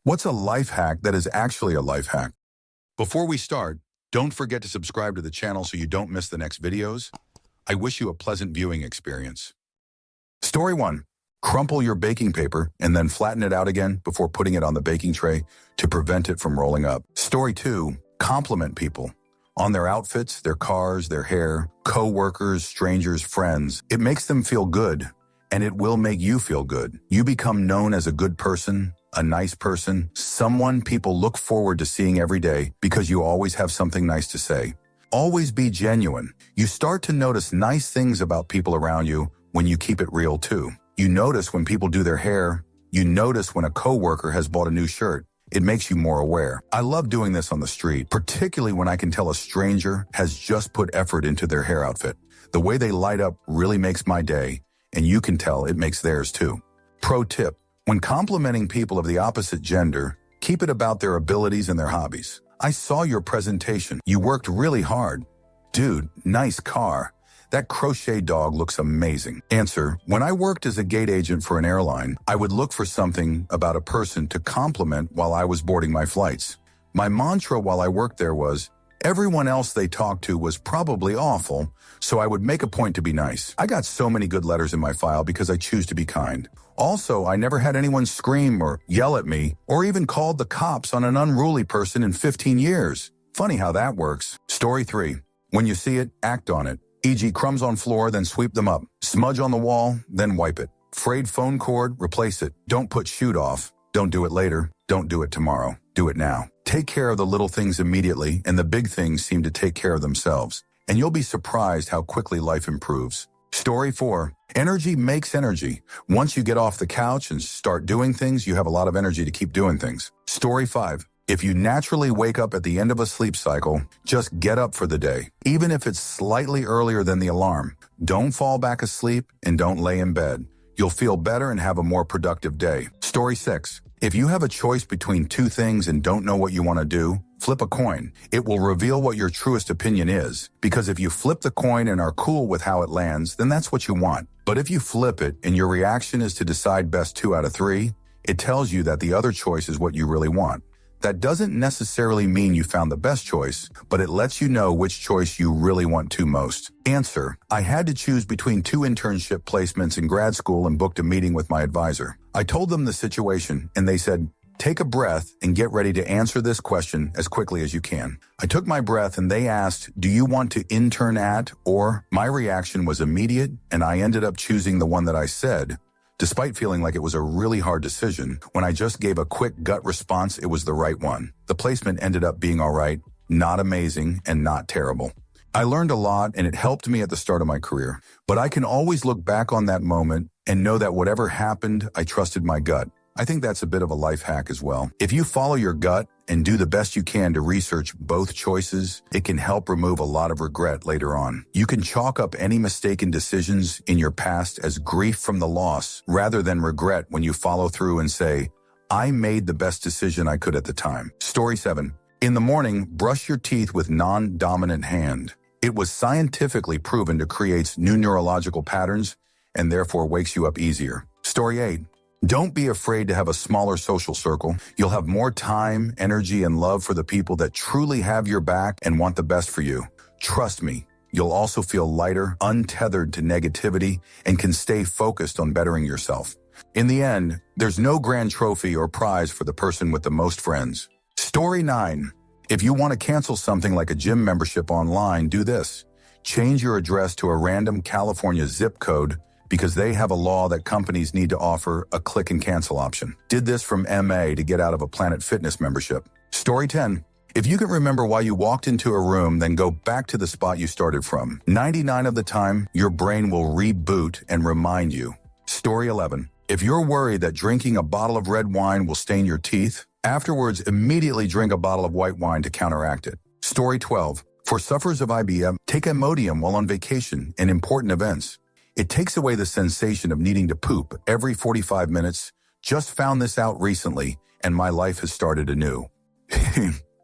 What's a life hack that is actually a life hack? Before we start, don't forget to subscribe to the channel so you don't miss the next videos. I wish you a pleasant viewing experience. Story 1. Crumple your baking paper and then flatten it out again before putting it on the baking tray to prevent it from rolling up. Story 2. Compliment people on their outfits, their cars, their hair, co-workers, strangers, friends. It makes them feel good, and it will make you feel good. You become known as a good person, a nice person, someone people look forward to seeing every day because you always have something nice to say. Always be genuine. You start to notice nice things about people around you when you keep it real too. You notice when people do their hair. You notice when a coworker has bought a new shirt. It makes you more aware. I love doing this on the street, particularly when I can tell a stranger has just put effort into their hair outfit. The way they light up really makes my day, and you can tell it makes theirs too. Pro tip. When complimenting people of the opposite gender, keep it about their abilities and their hobbies. I saw your presentation. You worked really hard. Dude, nice car. That crochet dog looks amazing. Answer. When I worked as a gate agent for an airline, I would look for something about a person to compliment while I was boarding my flights. My mantra while I worked there was, everyone else they talked to was probably awful, so I would make a point to be nice. I got so many good letters in my file because I choose to be kind. Also, I never had anyone scream or yell at me or even called the cops on an unruly person in 15 years. Funny how that works. Story 3. When you see it, act on it. E.g. crumbs on floor, then sweep them up. Smudge on the wall, then wipe it. Frayed phone cord, replace it. Don't put shoot off. Don't do it later. Don't do it tomorrow. Do it now. Take care of the little things immediately, and the big things seem to take care of themselves. And you'll be surprised how quickly life improves. Story 4. Energy makes energy. Once you get off the couch and start doing things, you have a lot of energy to keep doing things. Story 5. If you naturally wake up at the end of a sleep cycle, just get up for the day, even if it's slightly earlier than the alarm. Don't fall back asleep and don't lay in bed. You'll feel better and have a more productive day. Story 6. If you have a choice between two things and don't know what you want to do, flip a coin. It will reveal what your truest opinion is, because if you flip the coin and are cool with how it lands, then that's what you want. But if you flip it and your reaction is to decide best 2 out of 3, it tells you that the other choice is what you really want. That doesn't necessarily mean you found the best choice, but it lets you know which choice you really want to most. Answer. I had to choose between 2 internship placements in grad school and booked a meeting with my advisor. I told them the situation, and they said, take a breath and get ready to answer this question as quickly as you can. I took my breath and they asked, do you want to intern at, or? My reaction was immediate, and I ended up choosing the one that I said. Despite feeling like it was a really hard decision, when I just gave a quick gut response, it was the right one. The placement ended up being all right, not amazing, and not terrible. I learned a lot, and it helped me at the start of my career. But I can always look back on that moment and know that whatever happened, I trusted my gut. I think that's a bit of a life hack as well. If you follow your gut and do the best you can to research both choices, it can help remove a lot of regret later on. You can chalk up any mistaken decisions in your past as grief from the loss rather than regret when you follow through and say, I made the best decision I could at the time. Story 7. In the morning, brush your teeth with non-dominant hand. It was scientifically proven to create new neurological patterns and therefore wakes you up easier. Story 8. Don't be afraid to have a smaller social circle. You'll have more time, energy, and love for the people that truly have your back and want the best for you. Trust me, you'll also feel lighter, untethered to negativity, and can stay focused on bettering yourself. In the end, there's no grand trophy or prize for the person with the most friends. Story 9. If you want to cancel something like a gym membership online, do this. Change your address to a random California zip code because they have a law that companies need to offer a click and cancel option. Did this from MA to get out of a Planet Fitness membership. Story 10. If you can remember why you walked into a room, then go back to the spot you started from. 99 of the time, your brain will reboot and remind you. Story 11. If you're worried that drinking a bottle of red wine will stain your teeth, afterwards immediately drink a bottle of white wine to counteract it. Story 12. For sufferers of IBM, take Imodium while on vacation and important events. It takes away the sensation of needing to poop every 45 minutes. Just found this out recently, and my life has started anew.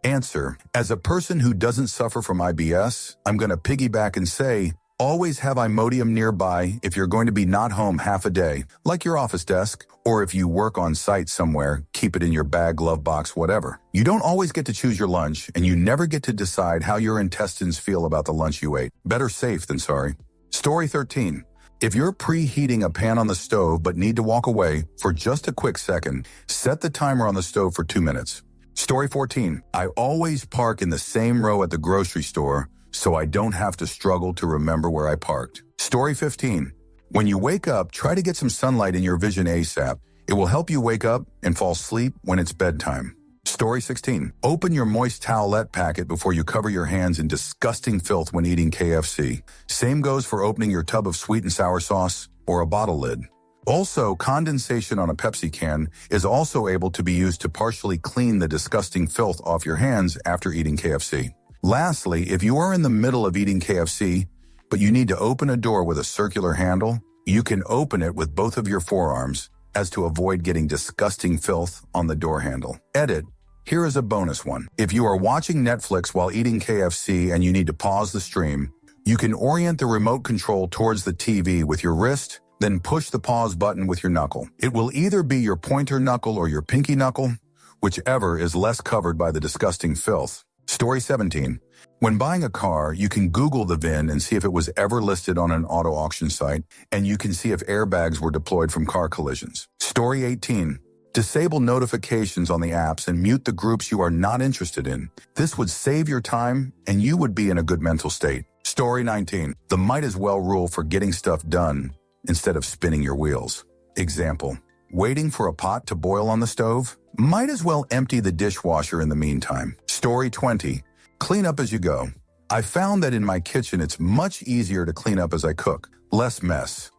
Answer. As a person who doesn't suffer from IBS, I'm going to piggyback and say, Always have Imodium nearby if you're going to be not home half a day, like your office desk, or if you work on site somewhere, keep it in your bag, glove box, whatever. You don't always get to choose your lunch, and you never get to decide how your intestines feel about the lunch you ate. Better safe than sorry. Story 13. If you're preheating a pan on the stove but need to walk away for just a quick second, set the timer on the stove for 2 minutes. Story 14. I always park in the same row at the grocery store so I don't have to struggle to remember where I parked. Story 15. When you wake up, try to get some sunlight in your vision ASAP. It will help you wake up and fall asleep when it's bedtime. Story 16. Open your moist towelette packet before you cover your hands in disgusting filth when eating KFC. Same goes for opening your tub of sweet and sour sauce or a bottle lid. Also, condensation on a Pepsi can is also able to be used to partially clean the disgusting filth off your hands after eating KFC. Lastly, if you are in the middle of eating KFC, but you need to open a door with a circular handle, you can open it with both of your forearms as to avoid getting disgusting filth on the door handle. Edit. Here is a bonus one. If you are watching Netflix while eating KFC and you need to pause the stream, you can orient the remote control towards the TV with your wrist, then push the pause button with your knuckle. It will either be your pointer knuckle or your pinky knuckle, whichever is less covered by the disgusting filth. Story 17. When buying a car, you can Google the VIN and see if it was ever listed on an auto auction site, and you can see if airbags were deployed from car collisions. Story 18. Disable notifications on the apps and mute the groups you are not interested in. This would save your time, and you would be in a good mental state. Story 19. The might as well rule for getting stuff done instead of spinning your wheels. Example. Waiting for a pot to boil on the stove? Might as well empty the dishwasher in the meantime. Story 20. Clean up as you go. I found that in my kitchen it's much easier to clean up as I cook. Less mess.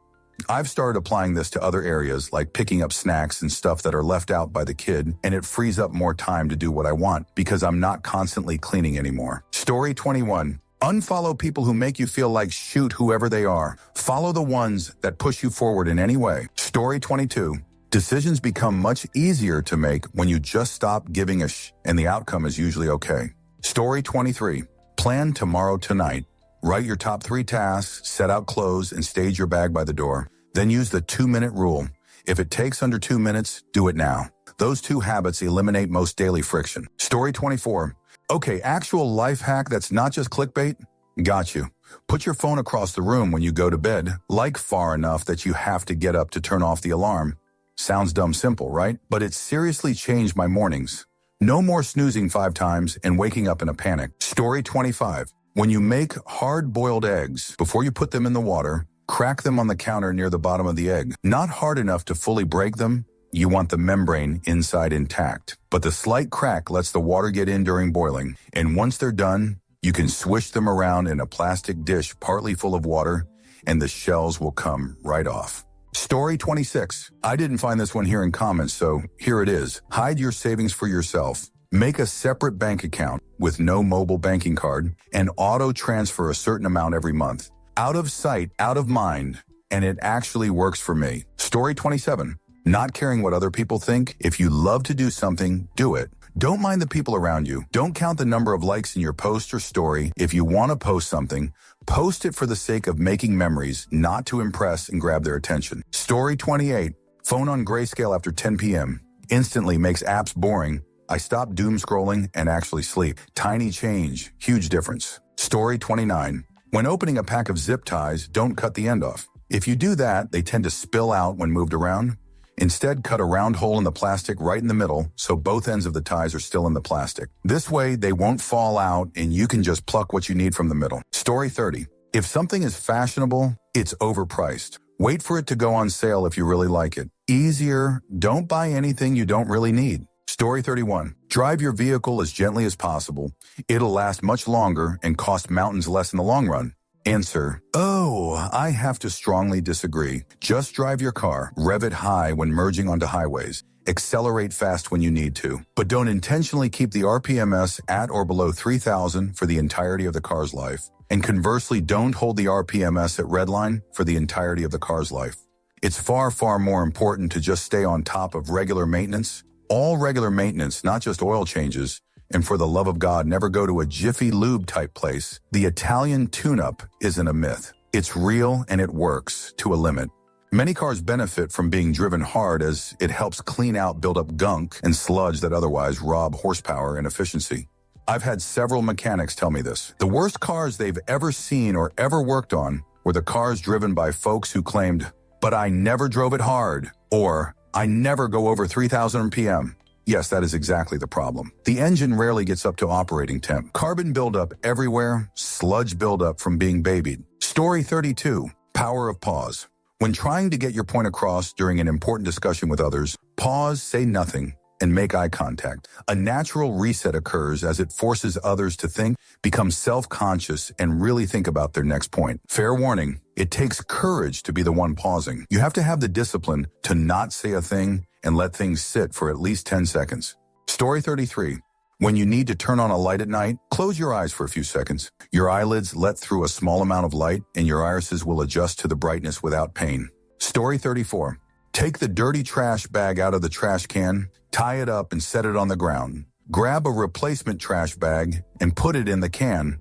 I've started applying this to other areas like picking up snacks and stuff that are left out by the kid, and it frees up more time to do what I want because I'm not constantly cleaning anymore. Story 21. Unfollow people who make you feel like shoot whoever they are. Follow the ones that push you forward in any way. Story 22. Decisions become much easier to make when you just stop giving a and the outcome is usually okay. Story 23. Plan tomorrow tonight. Write your top 3 tasks, set out clothes, and stage your bag by the door. Then use the 2-minute rule. If it takes under 2 minutes, do it now. Those 2 habits eliminate most daily friction. Story 24. Okay, actual life hack that's not just clickbait? Got you. Put your phone across the room when you go to bed, like far enough that you have to get up to turn off the alarm. Sounds dumb simple, right? But it's seriously changed my mornings. No more snoozing 5 times and waking up in a panic. Story 25. When you make hard-boiled eggs, before you put them in the water, crack them on the counter near the bottom of the egg. Not hard enough to fully break them. You want the membrane inside intact. But the slight crack lets the water get in during boiling. And once they're done, you can swish them around in a plastic dish partly full of water, and the shells will come right off. Story 26. I didn't find this one here in comments, so here it is. Hide your savings for yourself. Make a separate bank account with no mobile banking card and auto-transfer a certain amount every month. Out of sight, out of mind, and it actually works for me. Story 27. Not caring what other people think. If you love to do something, do it. Don't mind the people around you. Don't count the number of likes in your post or story. If you want to post something, post it for the sake of making memories, not to impress and grab their attention. Story 28. Phone on grayscale after 10 p.m. Instantly makes apps boring. I stop doom scrolling and actually sleep. Tiny change, huge difference. Story 29. When opening a pack of zip ties, don't cut the end off. If you do that, they tend to spill out when moved around. Instead, cut a round hole in the plastic right in the middle so both ends of the ties are still in the plastic. This way, they won't fall out and you can just pluck what you need from the middle. Story 30. If something is fashionable, it's overpriced. Wait for it to go on sale if you really like it. Easier, don't buy anything you don't really need. Story 31. Drive your vehicle as gently as possible. It'll last much longer and cost mountains less in the long run. Answer. Oh, I have to strongly disagree. Just drive your car, rev it high when merging onto highways, accelerate fast when you need to, but don't intentionally keep the RPMs at or below 3,000 for the entirety of the car's life. And conversely, don't hold the RPMs at redline for the entirety of the car's life. It's far, far more important to just stay on top of regular maintenance. All regular maintenance, not just oil changes. And for the love of God, never go to a Jiffy Lube type place. The Italian tune-up isn't a myth. It's real and it works to a limit. Many cars benefit from being driven hard as it helps clean out built-up gunk and sludge that otherwise rob horsepower and efficiency. I've had several mechanics tell me this. The worst cars they've ever seen or ever worked on were the cars driven by folks who claimed, "But I never drove it hard," or "I never go over 3,000 p.m." Yes, that is exactly the problem. The engine rarely gets up to operating temp. Carbon buildup everywhere, sludge buildup from being babied. Story 32, Power of Pause. When trying to get your point across during an important discussion with others, pause, say nothing, and make eye contact. A natural reset occurs as it forces others to think, become self-conscious, and really think about their next point. Fair warning, it takes courage to be the one pausing. You have to have the discipline to not say a thing and let things sit for at least 10 seconds. Story 33. When you need to turn on a light at night, close your eyes for a few seconds. Your eyelids let through a small amount of light and your irises will adjust to the brightness without pain. Story 34. Take the dirty trash bag out of the trash can, tie it up and set it on the ground. Grab a replacement trash bag and put it in the can.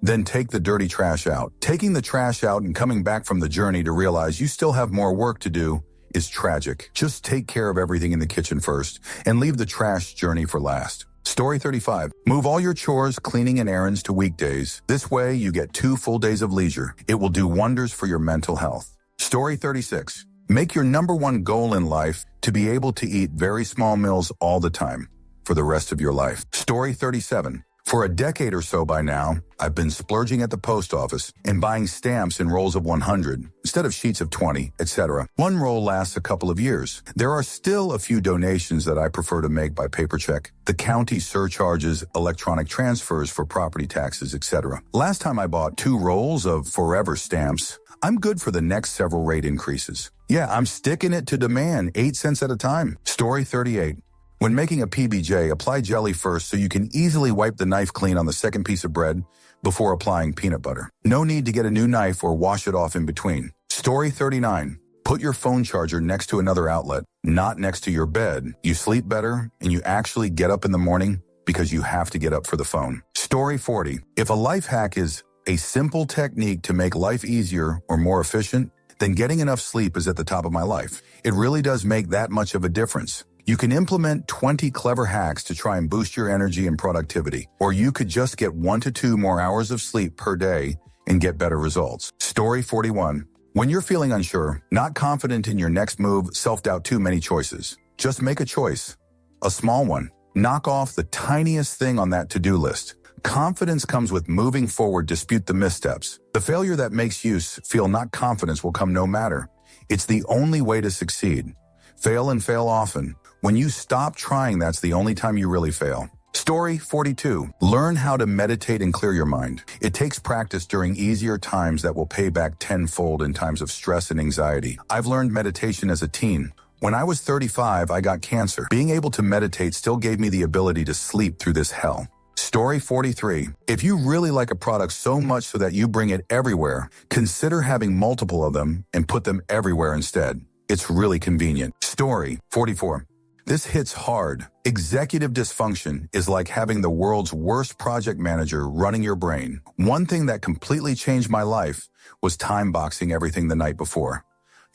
Then take the dirty trash out. Taking the trash out and coming back from the journey to realize you still have more work to do is tragic. Just take care of everything in the kitchen first and leave the trash journey for last. Story 35. Move all your chores, cleaning, and errands to weekdays. This way, you get 2 full days of leisure. It will do wonders for your mental health. Story 36. Make your #1 goal in life to be able to eat very small meals all the time for the rest of your life. Story 37. For a decade or so by now, I've been splurging at the post office and buying stamps in rolls of 100 instead of sheets of 20, etc. One roll lasts a couple of years. There are still a few donations that I prefer to make by paper check. The county surcharges electronic transfers for property taxes, etc. Last time I bought 2 rolls of Forever stamps. I'm good for the next several rate increases. Yeah, I'm sticking it to demand, 8 cents at a time. Story 38. When making a PBJ, apply jelly first so you can easily wipe the knife clean on the second piece of bread before applying peanut butter. No need to get a new knife or wash it off in between. Story 39. Put your phone charger next to another outlet, not next to your bed. You sleep better and you actually get up in the morning because you have to get up for the phone. Story 40. If a life hack is a simple technique to make life easier or more efficient, then getting enough sleep is at the top of my life. It really does make that much of a difference. You can implement 20 clever hacks to try and boost your energy and productivity, or you could just get 1 to 2 more hours of sleep per day and get better results. Story 41. When you're feeling unsure, not confident in your next move, self-doubt too many choices. Just make a choice. A small one. Knock off the tiniest thing on that to-do list. Confidence comes with moving forward, dispute the missteps. The failure that makes you feel not confidence will come no matter. It's the only way to succeed. Fail and fail often. When you stop trying, that's the only time you really fail. Story 42. Learn how to meditate and clear your mind. It takes practice during easier times that will pay back tenfold in times of stress and anxiety. I've learned meditation as a teen. When I was 35, I got cancer. Being able to meditate still gave me the ability to sleep through this hell. Story 43. If you really like a product so much so that you bring it everywhere, consider having multiple of them and put them everywhere instead. It's really convenient. Story 44. This hits hard. Executive dysfunction is like having the world's worst project manager running your brain. One thing that completely changed my life was time boxing everything the night before.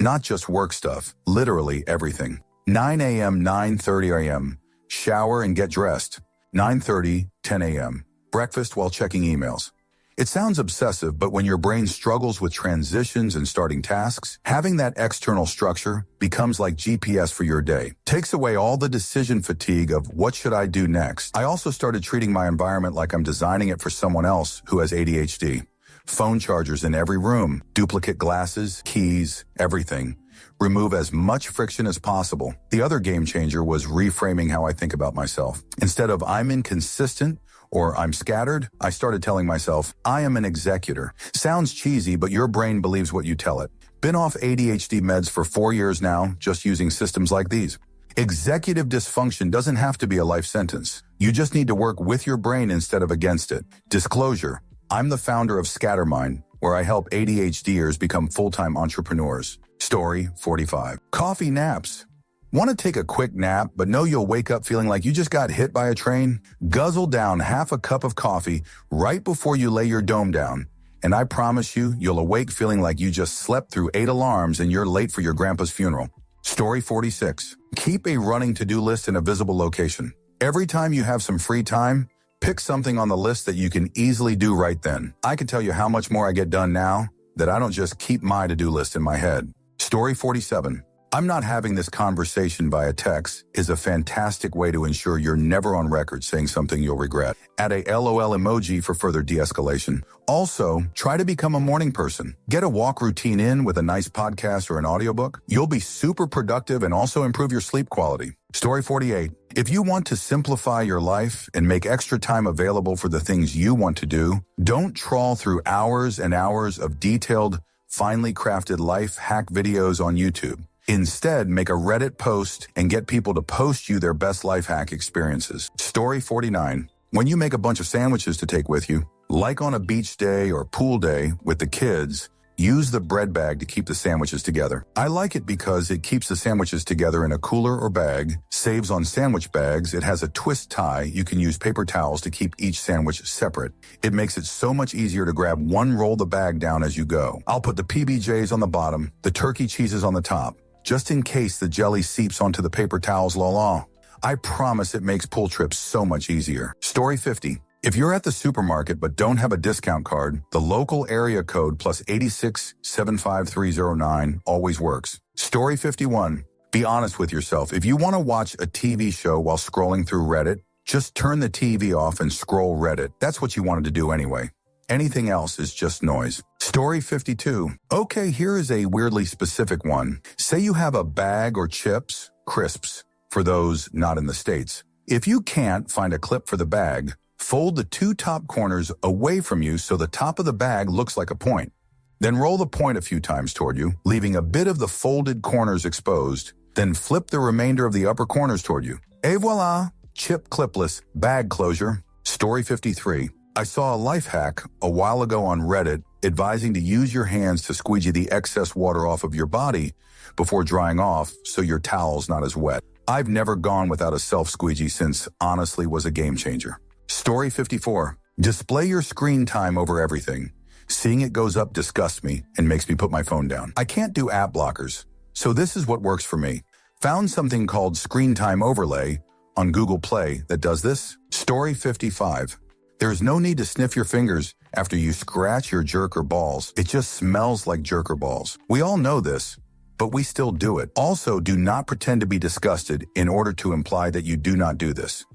Not just work stuff, literally everything. 9 a.m., 9:30 a.m., shower and get dressed. 9:30, 10 a.m., breakfast while checking emails. It sounds obsessive, but when your brain struggles with transitions and starting tasks, having that external structure becomes like GPS for your day. Takes away all the decision fatigue of what should I do next. I also started treating my environment like I'm designing it for someone else who has ADHD. Phone chargers in every room, duplicate glasses, keys, everything. Remove as much friction as possible. The other game changer was reframing how I think about myself. Instead of I'm inconsistent, or I'm scattered, I started telling myself, I am an executor. Sounds cheesy, but your brain believes what you tell it. Been off ADHD meds for 4 years now, just using systems like these. Executive dysfunction doesn't have to be a life sentence. You just need to work with your brain instead of against it. Disclosure, I'm the founder of Scattermind, where I help ADHDers become full-time entrepreneurs. Story 45. Coffee naps. Want to take a quick nap, but know you'll wake up feeling like you just got hit by a train? Guzzle down half a cup of coffee right before you lay your dome down, and I promise you, you'll awake feeling like you just slept through 8 alarms and you're late for your grandpa's funeral. Story 46. Keep a running to-do list in a visible location. Every time you have some free time, pick something on the list that you can easily do right then. I can tell you how much more I get done now that I don't just keep my to-do list in my head. Story 47. I'm not having this conversation via text is a fantastic way to ensure you're never on record saying something you'll regret. Add a LOL emoji for further de-escalation. Also, try to become a morning person. Get a walk routine in with a nice podcast or an audiobook. You'll be super productive and also improve your sleep quality. Story 48. If you want to simplify your life and make extra time available for the things you want to do, don't trawl through hours and hours of detailed, finely crafted life hack videos on YouTube. Instead, make a Reddit post and get people to post you their best life hack experiences. Story 49. When you make a bunch of sandwiches to take with you, like on a beach day or pool day with the kids, use the bread bag to keep the sandwiches together. I like it because it keeps the sandwiches together in a cooler or bag, saves on sandwich bags, it has a twist tie, you can use paper towels to keep each sandwich separate. It makes it so much easier to grab one roll the bag down as you go. I'll put the PBJs on the bottom, the turkey cheeses on the top, just in case the jelly seeps onto the paper towels, la. I promise it makes pool trips so much easier. Story 50. If you're at the supermarket but don't have a discount card, the local area code plus 8675309 always works. Story 51. Be honest with yourself. If you want to watch a TV show while scrolling through Reddit, just turn the TV off and scroll Reddit. That's what you wanted to do anyway. Anything else is just noise. Story 52. Okay, here is a weirdly specific one. Say you have a bag or chips, crisps, for those not in the States. If you can't find a clip for the bag, fold the 2 top corners away from you so the top of the bag looks like a point. Then roll the point a few times toward you, leaving a bit of the folded corners exposed. Then flip the remainder of the upper corners toward you. Et voila! Chip clipless bag closure. Story 53. I saw a life hack a while ago on Reddit advising to use your hands to squeegee the excess water off of your body before drying off so your towel's not as wet. I've never gone without a self-squeegee since honestly was a game changer. Story 54. Display your screen time over everything. Seeing it goes up disgusts me and makes me put my phone down. I can't do app blockers, so this is what works for me. Found something called Screen Time Overlay on Google Play that does this. Story 55. There's no need to sniff your fingers after you scratch your jerk or balls. It just smells like jerk or balls. We all know this, but we still do it. Also, do not pretend to be disgusted in order to imply that you do not do this.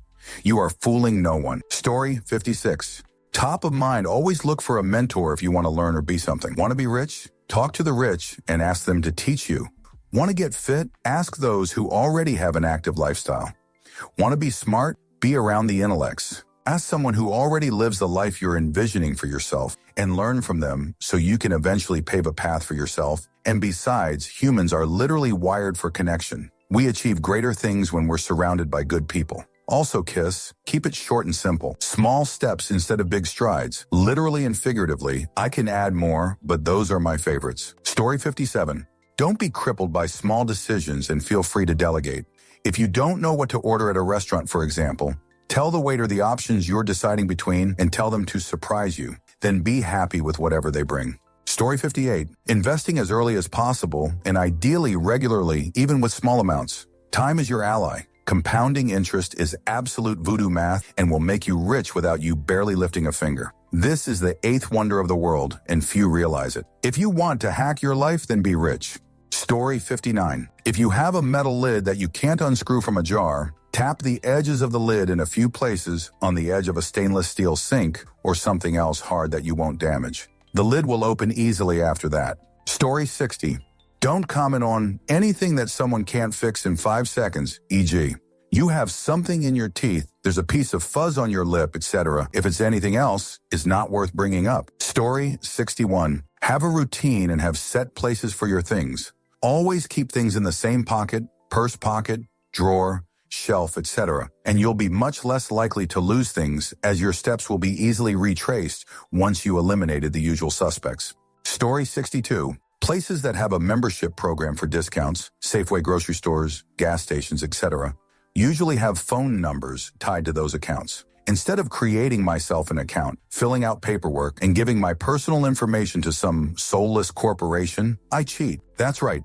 You are fooling no one. Story 56. Top of mind, always look for a mentor if you want to learn or be something. Want to be rich? Talk to the rich and ask them to teach you. Want to get fit? Ask those who already have an active lifestyle. Want to be smart? Be around the intellects. Ask someone who already lives the life you're envisioning for yourself and learn from them so you can eventually pave a path for yourself. And besides, humans are literally wired for connection. We achieve greater things when we're surrounded by good people. Also, KISS, keep it short and simple. Small steps instead of big strides. Literally and figuratively, I can add more, but those are my favorites. Story 57. Don't be crippled by small decisions and feel free to delegate. If you don't know what to order at a restaurant, for example, tell the waiter the options you're deciding between and tell them to surprise you. Then be happy with whatever they bring. Story 58. Investing as early as possible and ideally regularly, even with small amounts. Time is your ally. Compounding interest is absolute voodoo math and will make you rich without you barely lifting a finger. This is the 8th wonder of the world, and few realize it. If you want to hack your life, then be rich. Story 59. If you have a metal lid that you can't unscrew from a jar, tap the edges of the lid in a few places on the edge of a stainless steel sink or something else hard that you won't damage. The lid will open easily after that. Story 60. Don't comment on anything that someone can't fix in 5 seconds, e.g., you have something in your teeth, there's a piece of fuzz on your lip, etc. If it's anything else, it's not worth bringing up. Story 61. Have a routine and have set places for your things. Always keep things in the same pocket, purse pocket, drawer, shelf, etc. And you'll be much less likely to lose things as your steps will be easily retraced once you eliminated the usual suspects. Story 62. Places that have a membership program for discounts, Safeway grocery stores, gas stations, etc., usually have phone numbers tied to those accounts. Instead of creating myself an account, filling out paperwork, and giving my personal information to some soulless corporation, I cheat. That's right.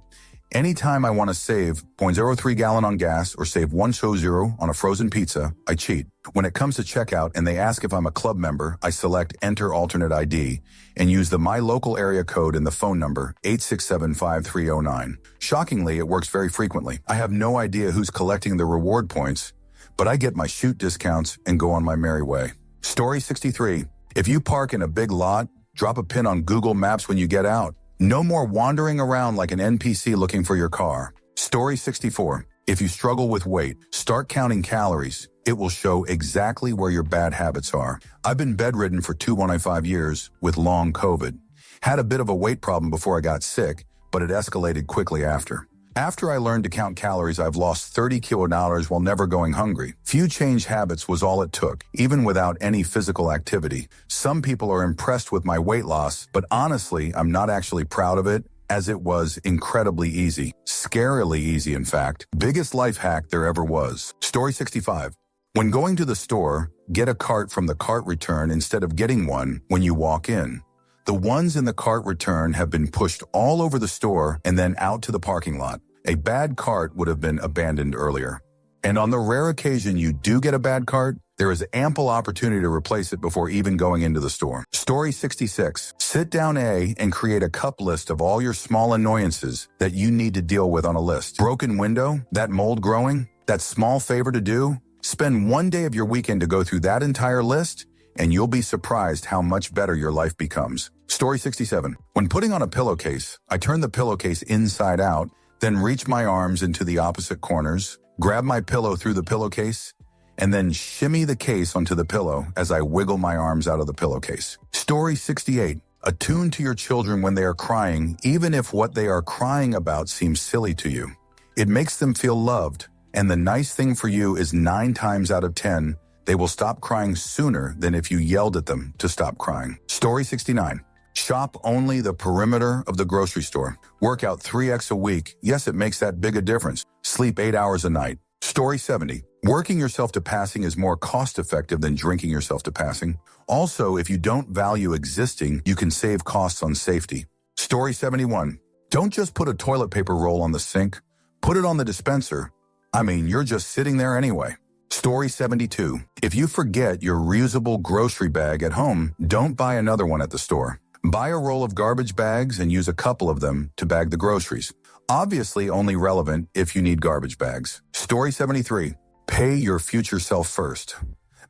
Anytime I want to save 0.03 gallon on gas or save 1.00 on a frozen pizza, I cheat. When it comes to checkout and they ask if I'm a club member, I select Enter Alternate ID and use the My Local Area code and the phone number 8675309. Shockingly, it works very frequently. I have no idea who's collecting the reward points, but I get my shoot discounts and go on my merry way. Story 63. If you park in a big lot, drop a pin on Google Maps when you get out. No more wandering around like an NPC looking for your car. Story 64. If you struggle with weight, start counting calories. It will show exactly where your bad habits are. I've been bedridden for 2.5 years with long COVID. Had a bit of a weight problem before I got sick, but it escalated quickly after. After I learned to count calories, I've lost 30 kilograms while never going hungry. Few change habits was all it took, even without any physical activity. Some people are impressed with my weight loss, but honestly, I'm not actually proud of it, as it was incredibly easy. Scarily easy, in fact. Biggest life hack there ever was. Story 65. When going to the store, get a cart from the cart return instead of getting one when you walk in. The ones in the cart return have been pushed all over the store and then out to the parking lot. A bad cart would have been abandoned earlier. And on the rare occasion you do get a bad cart, there is ample opportunity to replace it before even going into the store. Story 66. Sit down and create a cup list of all your small annoyances that you need to deal with on a list. Broken window, that mold growing, that small favor to do. Spend one day of your weekend to go through that entire list, and you'll be surprised how much better your life becomes. Story 67. When putting on a pillowcase, I turn the pillowcase inside out, then reach my arms into the opposite corners, grab my pillow through the pillowcase, and then shimmy the case onto the pillow as I wiggle my arms out of the pillowcase. Story 68. Attune to your children when they are crying, even if what they are crying about seems silly to you. It makes them feel loved, and the nice thing for you is 9 times out of 10, they will stop crying sooner than if you yelled at them to stop crying. Story 69. Shop only the perimeter of the grocery store. Work out 3x a week. Yes, it makes that big a difference. Sleep 8 hours a night. Story 70. Working yourself to passing is more cost-effective than drinking yourself to passing. Also, if you don't value existing, you can save costs on safety. Story 71. Don't just put a toilet paper roll on the sink. Put it on the dispenser. I mean, you're just sitting there anyway. Story 72. If you forget your reusable grocery bag at home, don't buy another one at the store. Buy a roll of garbage bags and use a couple of them to bag the groceries. Obviously only relevant if you need garbage bags. Story 73. Pay your future self first.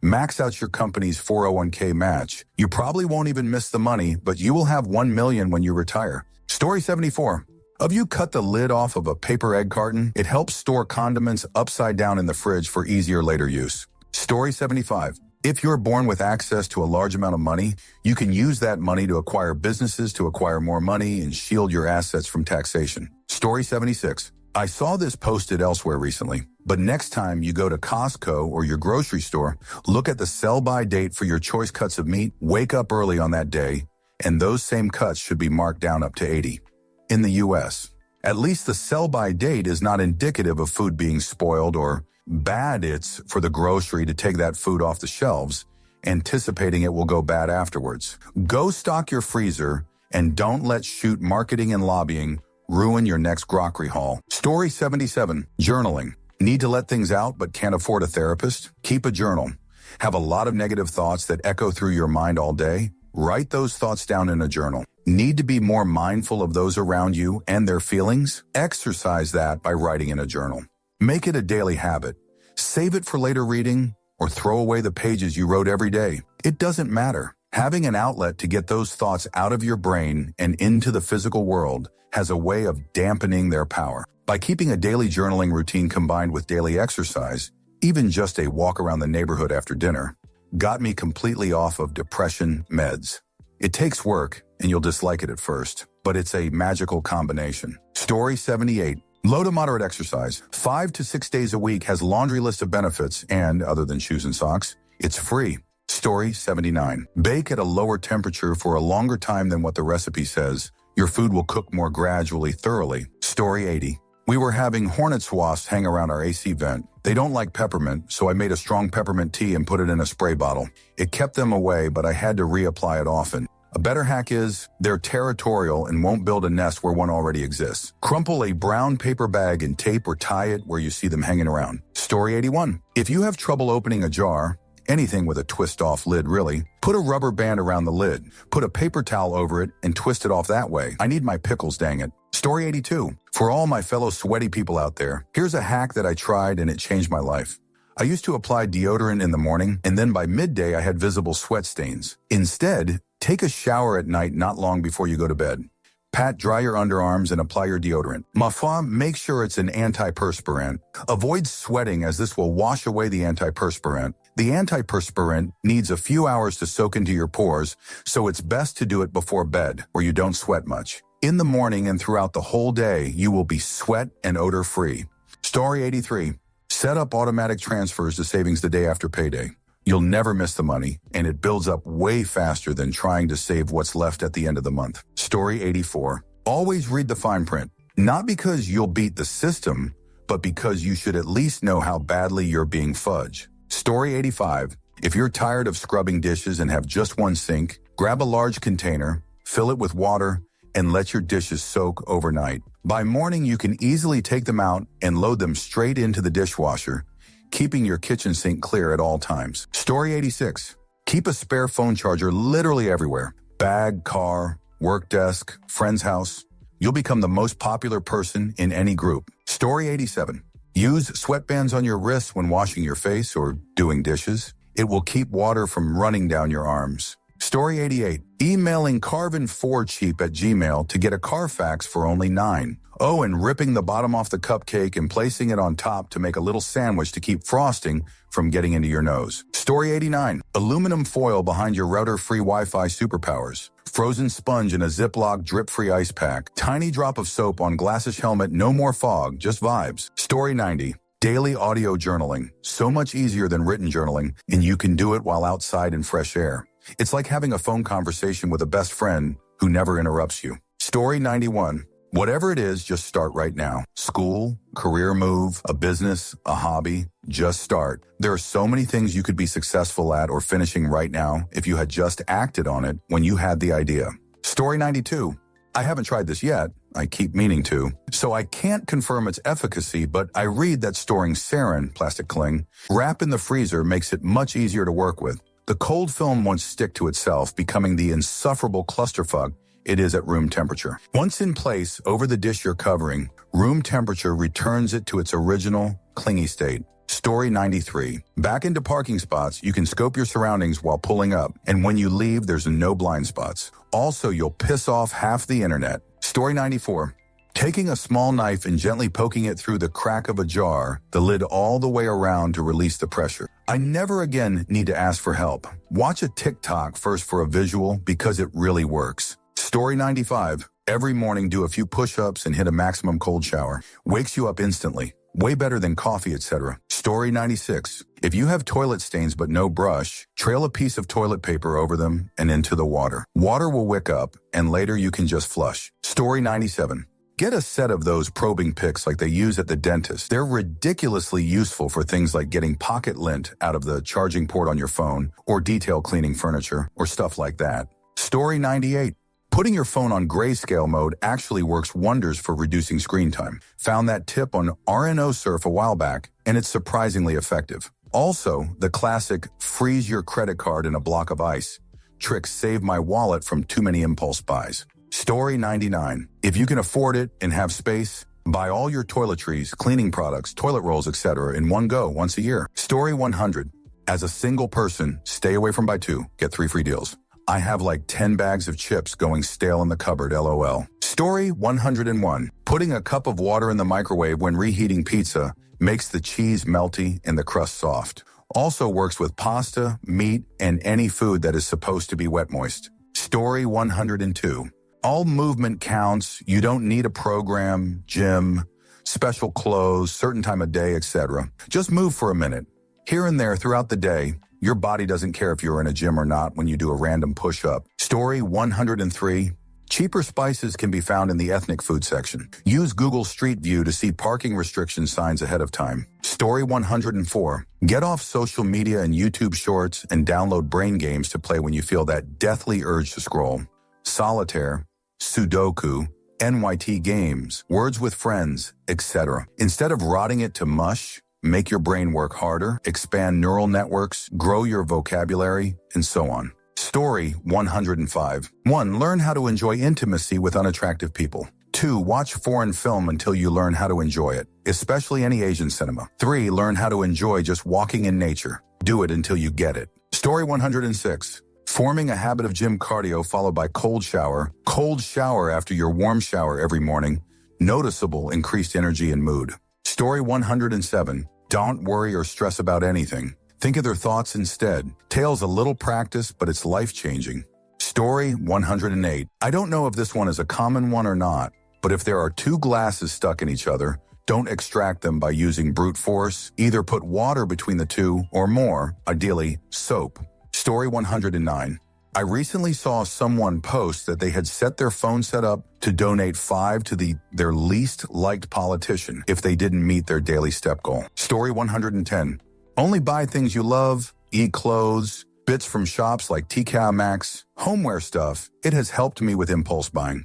Max out your company's 401k match. You probably won't even miss the money, but you will have $1 million when you retire. Story 74. Have you cut the lid off of a paper egg carton? It helps store condiments upside down in the fridge for easier later use. Story 75. If you're born with access to a large amount of money, you can use that money to acquire businesses, to acquire more money, and shield your assets from taxation. Story 76. I saw this posted elsewhere recently, but next time you go to Costco or your grocery store, look at the sell-by date for your choice cuts of meat, wake up early on that day, and those same cuts should be marked down up to 80. In the U.S., at least the sell-by date is not indicative of food being spoiled or bad. It's for the grocery to take that food off the shelves, anticipating it will go bad afterwards. Go stock your freezer and don't let shoot marketing and lobbying ruin your next grocery haul. Story 77. Journaling. Need to let things out but can't afford a therapist? Keep a journal. Have a lot of negative thoughts that echo through your mind all day? Write those thoughts down in a journal. Need to be more mindful of those around you and their feelings? Exercise that by writing in a journal. Make it a daily habit. Save it for later reading or throw away the pages you wrote every day. It doesn't matter. Having an outlet to get those thoughts out of your brain and into the physical world has a way of dampening their power. By keeping a daily journaling routine combined with daily exercise, even just a walk around the neighborhood after dinner, got me completely off of depression meds. It takes work, and you'll dislike it at first, but it's a magical combination. Story 78. Low to moderate exercise. 5 to 6 days a week has a laundry list of benefits, and other than shoes and socks, it's free. Story 79. Bake at a lower temperature for a longer time than what the recipe says. Your food will cook more gradually, thoroughly. Story 80. We were having hornet's wasps hang around our AC vent. They don't like peppermint, so I made a strong peppermint tea and put it in a spray bottle. It kept them away, but I had to reapply it often. A better hack is, they're territorial and won't build a nest where one already exists. Crumple a brown paper bag and tape or tie it where you see them hanging around. Story 81. If you have trouble opening a jar, anything with a twist-off lid really, put a rubber band around the lid. Put a paper towel over it and twist it off that way. I need my pickles, dang it. Story 82. For all my fellow sweaty people out there, here's a hack that I tried and it changed my life. I used to apply deodorant in the morning, and then by midday I had visible sweat stains. Instead, take a shower at night not long before you go to bed. Pat, dry your underarms and apply your deodorant. Ma foi, make sure it's an antiperspirant. Avoid sweating as this will wash away the antiperspirant. The antiperspirant needs a few hours to soak into your pores, so it's best to do it before bed, where you don't sweat much. In the morning and throughout the whole day, you will be sweat and odor-free. Story 83. Set up automatic transfers to savings the day after payday. You'll never miss the money, and it builds up way faster than trying to save what's left at the end of the month. Story 84. Always read the fine print. Not because you'll beat the system, but because you should at least know how badly you're being fudged. Story 85. If you're tired of scrubbing dishes and have just one sink, grab a large container, fill it with water, and let your dishes soak overnight. By morning, you can easily take them out and load them straight into the dishwasher, keeping your kitchen sink clear at all times. Story 86. Keep a spare phone charger literally everywhere. Bag, car, work desk, friend's house. You'll become the most popular person in any group. Story 87. Use sweatbands on your wrists when washing your face or doing dishes. It will keep water from running down your arms. Story 88. Emailing Carvin4cheap@gmail to get a Carfax for only $9. Oh, and ripping the bottom off the cupcake and placing it on top to make a little sandwich to keep frosting from getting into your nose. Story 89. Aluminum foil behind your router-free Wi-Fi superpowers. Frozen sponge in a Ziploc drip-free ice pack. Tiny drop of soap on glassish helmet, no more fog, just vibes. Story 90. Daily audio journaling. So much easier than written journaling, and you can do it while outside in fresh air. It's like having a phone conversation with a best friend who never interrupts you. Story 91. Whatever it is, just start right now. School, career move, a business, a hobby, just start. There are so many things you could be successful at or finishing right now if you had just acted on it when you had the idea. Story 92. I haven't tried this yet. I keep meaning to. So I can't confirm its efficacy, but I read that storing sarin, plastic cling, wrap in the freezer makes it much easier to work with. The cold film won't stick to itself, becoming the insufferable clusterfuck it is at room temperature. Once in place over the dish you're covering, room temperature returns it to its original, clingy state. Story 93. Back into parking spots, you can scope your surroundings while pulling up, and when you leave, there's no blind spots. Also, you'll piss off half the internet. Story 94. Taking a small knife and gently poking it through the crack of a jar, the lid all the way around to release the pressure. I never again need to ask for help. Watch a TikTok first for a visual because it really works. Story 95. Every morning do a few push-ups and hit a maximum cold shower. Wakes you up instantly. Way better than coffee, etc. Story 96. If you have toilet stains but no brush, trail a piece of toilet paper over them and into the water. Water will wick up, and later you can just flush. Story 97. Get a set of those probing picks like they use at the dentist. They're ridiculously useful for things like getting pocket lint out of the charging port on your phone, or detail cleaning furniture, or stuff like that. Story 98. Putting your phone on grayscale mode actually works wonders for reducing screen time. Found that tip on RNO Surf a while back, and it's surprisingly effective. Also, the classic freeze your credit card in a block of ice trick saved my wallet from too many impulse buys. Story 99. If you can afford it and have space, buy all your toiletries, cleaning products, toilet rolls, etc. in one go once a year. Story 100. As a single person, stay away from buy two, get 3 free deals. I have like 10 bags of chips going stale in the cupboard, LOL. Story 101. Putting a cup of water in the microwave when reheating pizza makes the cheese melty and the crust soft. Also works with pasta, meat, and any food that is supposed to be wet moist. Story 102. All movement counts. You don't need a program, gym, special clothes, certain time of day, etc. Just move for a minute. Here and there throughout the day, your body doesn't care if you're in a gym or not when you do a random push-up. Story 103. Cheaper spices can be found in the ethnic food section. Use Google Street View to see parking restriction signs ahead of time. Story 104. Get off social media and YouTube shorts and download brain games to play when you feel that deathly urge to scroll. Solitaire, Sudoku, NYT games, words with friends, etc. Instead of rotting it to mush, make your brain work harder, expand neural networks, grow your vocabulary, and so on. Story 105. 1. Learn how to enjoy intimacy with unattractive people. 2. Watch foreign film until you learn how to enjoy it, especially any Asian cinema. 3. Learn how to enjoy just walking in nature. Do it until you get it. Story 106. Forming a habit of gym cardio followed by cold shower after your warm shower every morning. Noticeable increased energy and mood. Story 107. Don't worry or stress about anything. Think of their thoughts instead. Tales a little practice, but it's life-changing. Story 108. I don't know if this one is a common one or not, but if there are two glasses stuck in each other, don't extract them by using brute force. Either put water between the two or more, ideally soap. Story 109. I recently saw someone post that they had set their phone setup to donate $5 to their least liked politician if they didn't meet their daily step goal. Story 110. Only buy things you love, eat clothes, bits from shops like TK Maxx, homeware stuff. It has helped me with impulse buying.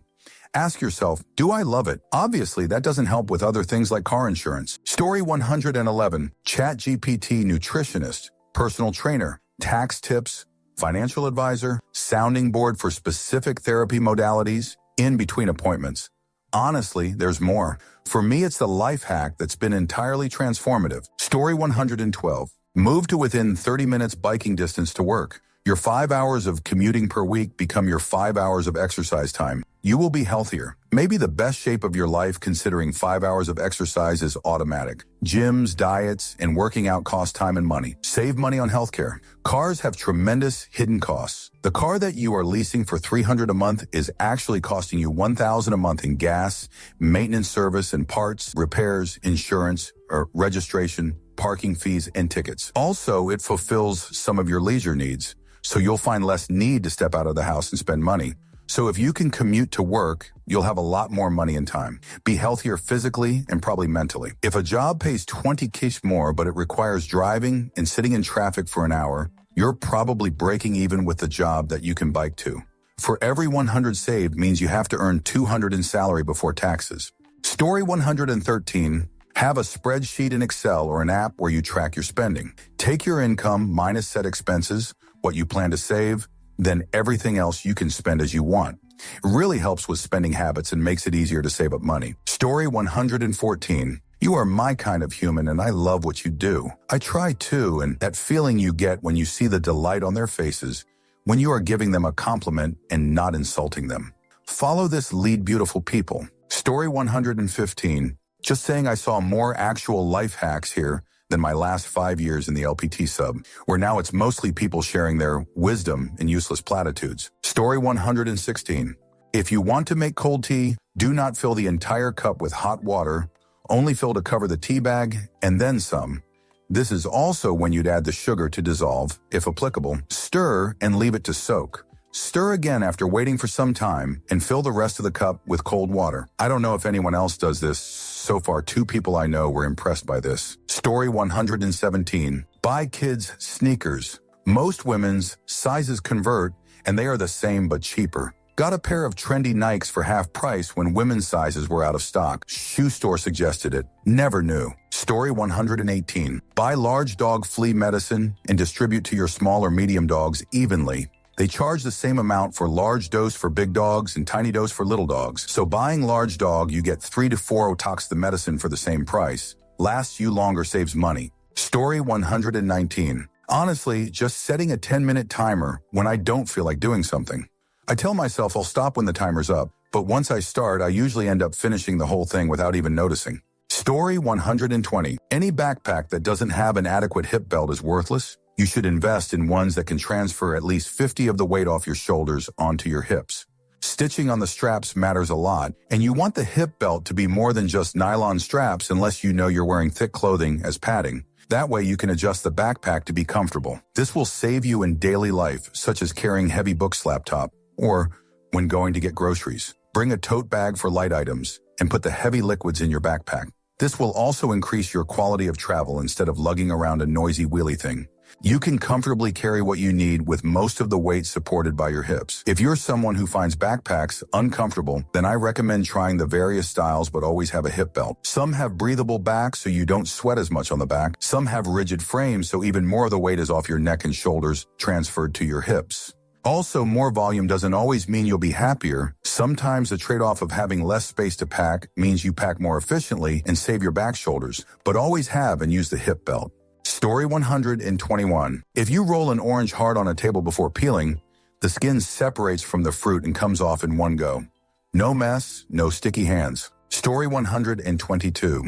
Ask yourself, do I love it? Obviously, that doesn't help with other things like car insurance. Story 111. ChatGPT nutritionist, personal trainer, tax tips, financial advisor, sounding board for specific therapy modalities, in between appointments. Honestly, there's more. For me, it's the life hack that's been entirely transformative. Story 112. Move to within 30 minutes biking distance to work. Your 5 hours of commuting per week become your 5 hours of exercise time. You will be healthier. Maybe the best shape of your life considering 5 hours of exercise is automatic. Gyms, diets, and working out cost time and money. Save money on healthcare. Cars have tremendous hidden costs. The car that you are leasing for $300 a month is actually costing you $1,000 a month in gas, maintenance service and parts, repairs, insurance, or registration, parking fees, and tickets. Also, it fulfills some of your leisure needs, so you'll find less need to step out of the house and spend money. So if you can commute to work, you'll have a lot more money and time. Be healthier physically and probably mentally. If a job pays 20 kish more, but it requires driving and sitting in traffic for an hour, you're probably breaking even with the job that you can bike to. For every 100 saved means you have to earn 200 in salary before taxes. Story 113. Have a spreadsheet in Excel or an app where you track your spending. Take your income minus set expenses, what you plan to save, then everything else you can spend as you want. It really helps with spending habits and makes it easier to save up money. Story 114. You are my kind of human and I love what you do. I try too, and that feeling you get when you see the delight on their faces when you are giving them a compliment and not insulting them. Follow this lead beautiful people. Story 115. Just saying I saw more actual life hacks here than my last 5 years in the LPT sub, where now it's mostly people sharing their wisdom and useless platitudes. Story 116. If you want to make cold tea, do not fill the entire cup with hot water, only fill to cover the tea bag and then some. This is also when you'd add the sugar to dissolve, if applicable. Stir and leave it to soak. Stir again after waiting for some time and fill the rest of the cup with cold water. I don't know if anyone else does this. So far, 2 people I know were impressed by this. Story 117. Buy kids sneakers. Most women's sizes convert and they are the same but cheaper. Got a pair of trendy Nikes for half price when women's sizes were out of stock. Shoe store suggested it. Never knew. Story 118. Buy large dog flea medicine and distribute to your small or medium dogs evenly. They charge the same amount for large dose for big dogs and tiny dose for little dogs. So buying large dog, you get 3 to 4 Otox the medicine for the same price. Lasts you longer, saves money. Story 119. Honestly, just setting a 10-minute timer when I don't feel like doing something. I tell myself I'll stop when the timer's up, but once I start, I usually end up finishing the whole thing without even noticing. Story 120. Any backpack that doesn't have an adequate hip belt is worthless. You should invest in ones that can transfer at least 50 of the weight off your shoulders onto your hips. Stitching on the straps matters a lot, and you want the hip belt to be more than just nylon straps unless you know you're wearing thick clothing as padding. That way you can adjust the backpack to be comfortable. This will save you in daily life, such as carrying heavy books laptop, or When going to get groceries, bring a tote bag for light items and put the heavy liquids in your backpack. This will also increase your quality of travel instead of lugging around a noisy wheelie thing. You can comfortably carry what you need with most of the weight supported by your hips. If you're someone who finds backpacks uncomfortable, then I recommend trying the various styles but always have a hip belt. Some have breathable backs so you don't sweat as much on the back. Some have rigid frames so even more of the weight is off your neck and shoulders transferred to your hips. Also, more volume doesn't always mean you'll be happier. Sometimes the trade-off of having less space to pack means you pack more efficiently and save your back shoulders, but always have and use the hip belt. Story 121. If you roll an orange hard on a table before peeling, the skin separates from the fruit and comes off in one go. No mess, no sticky hands. Story 122.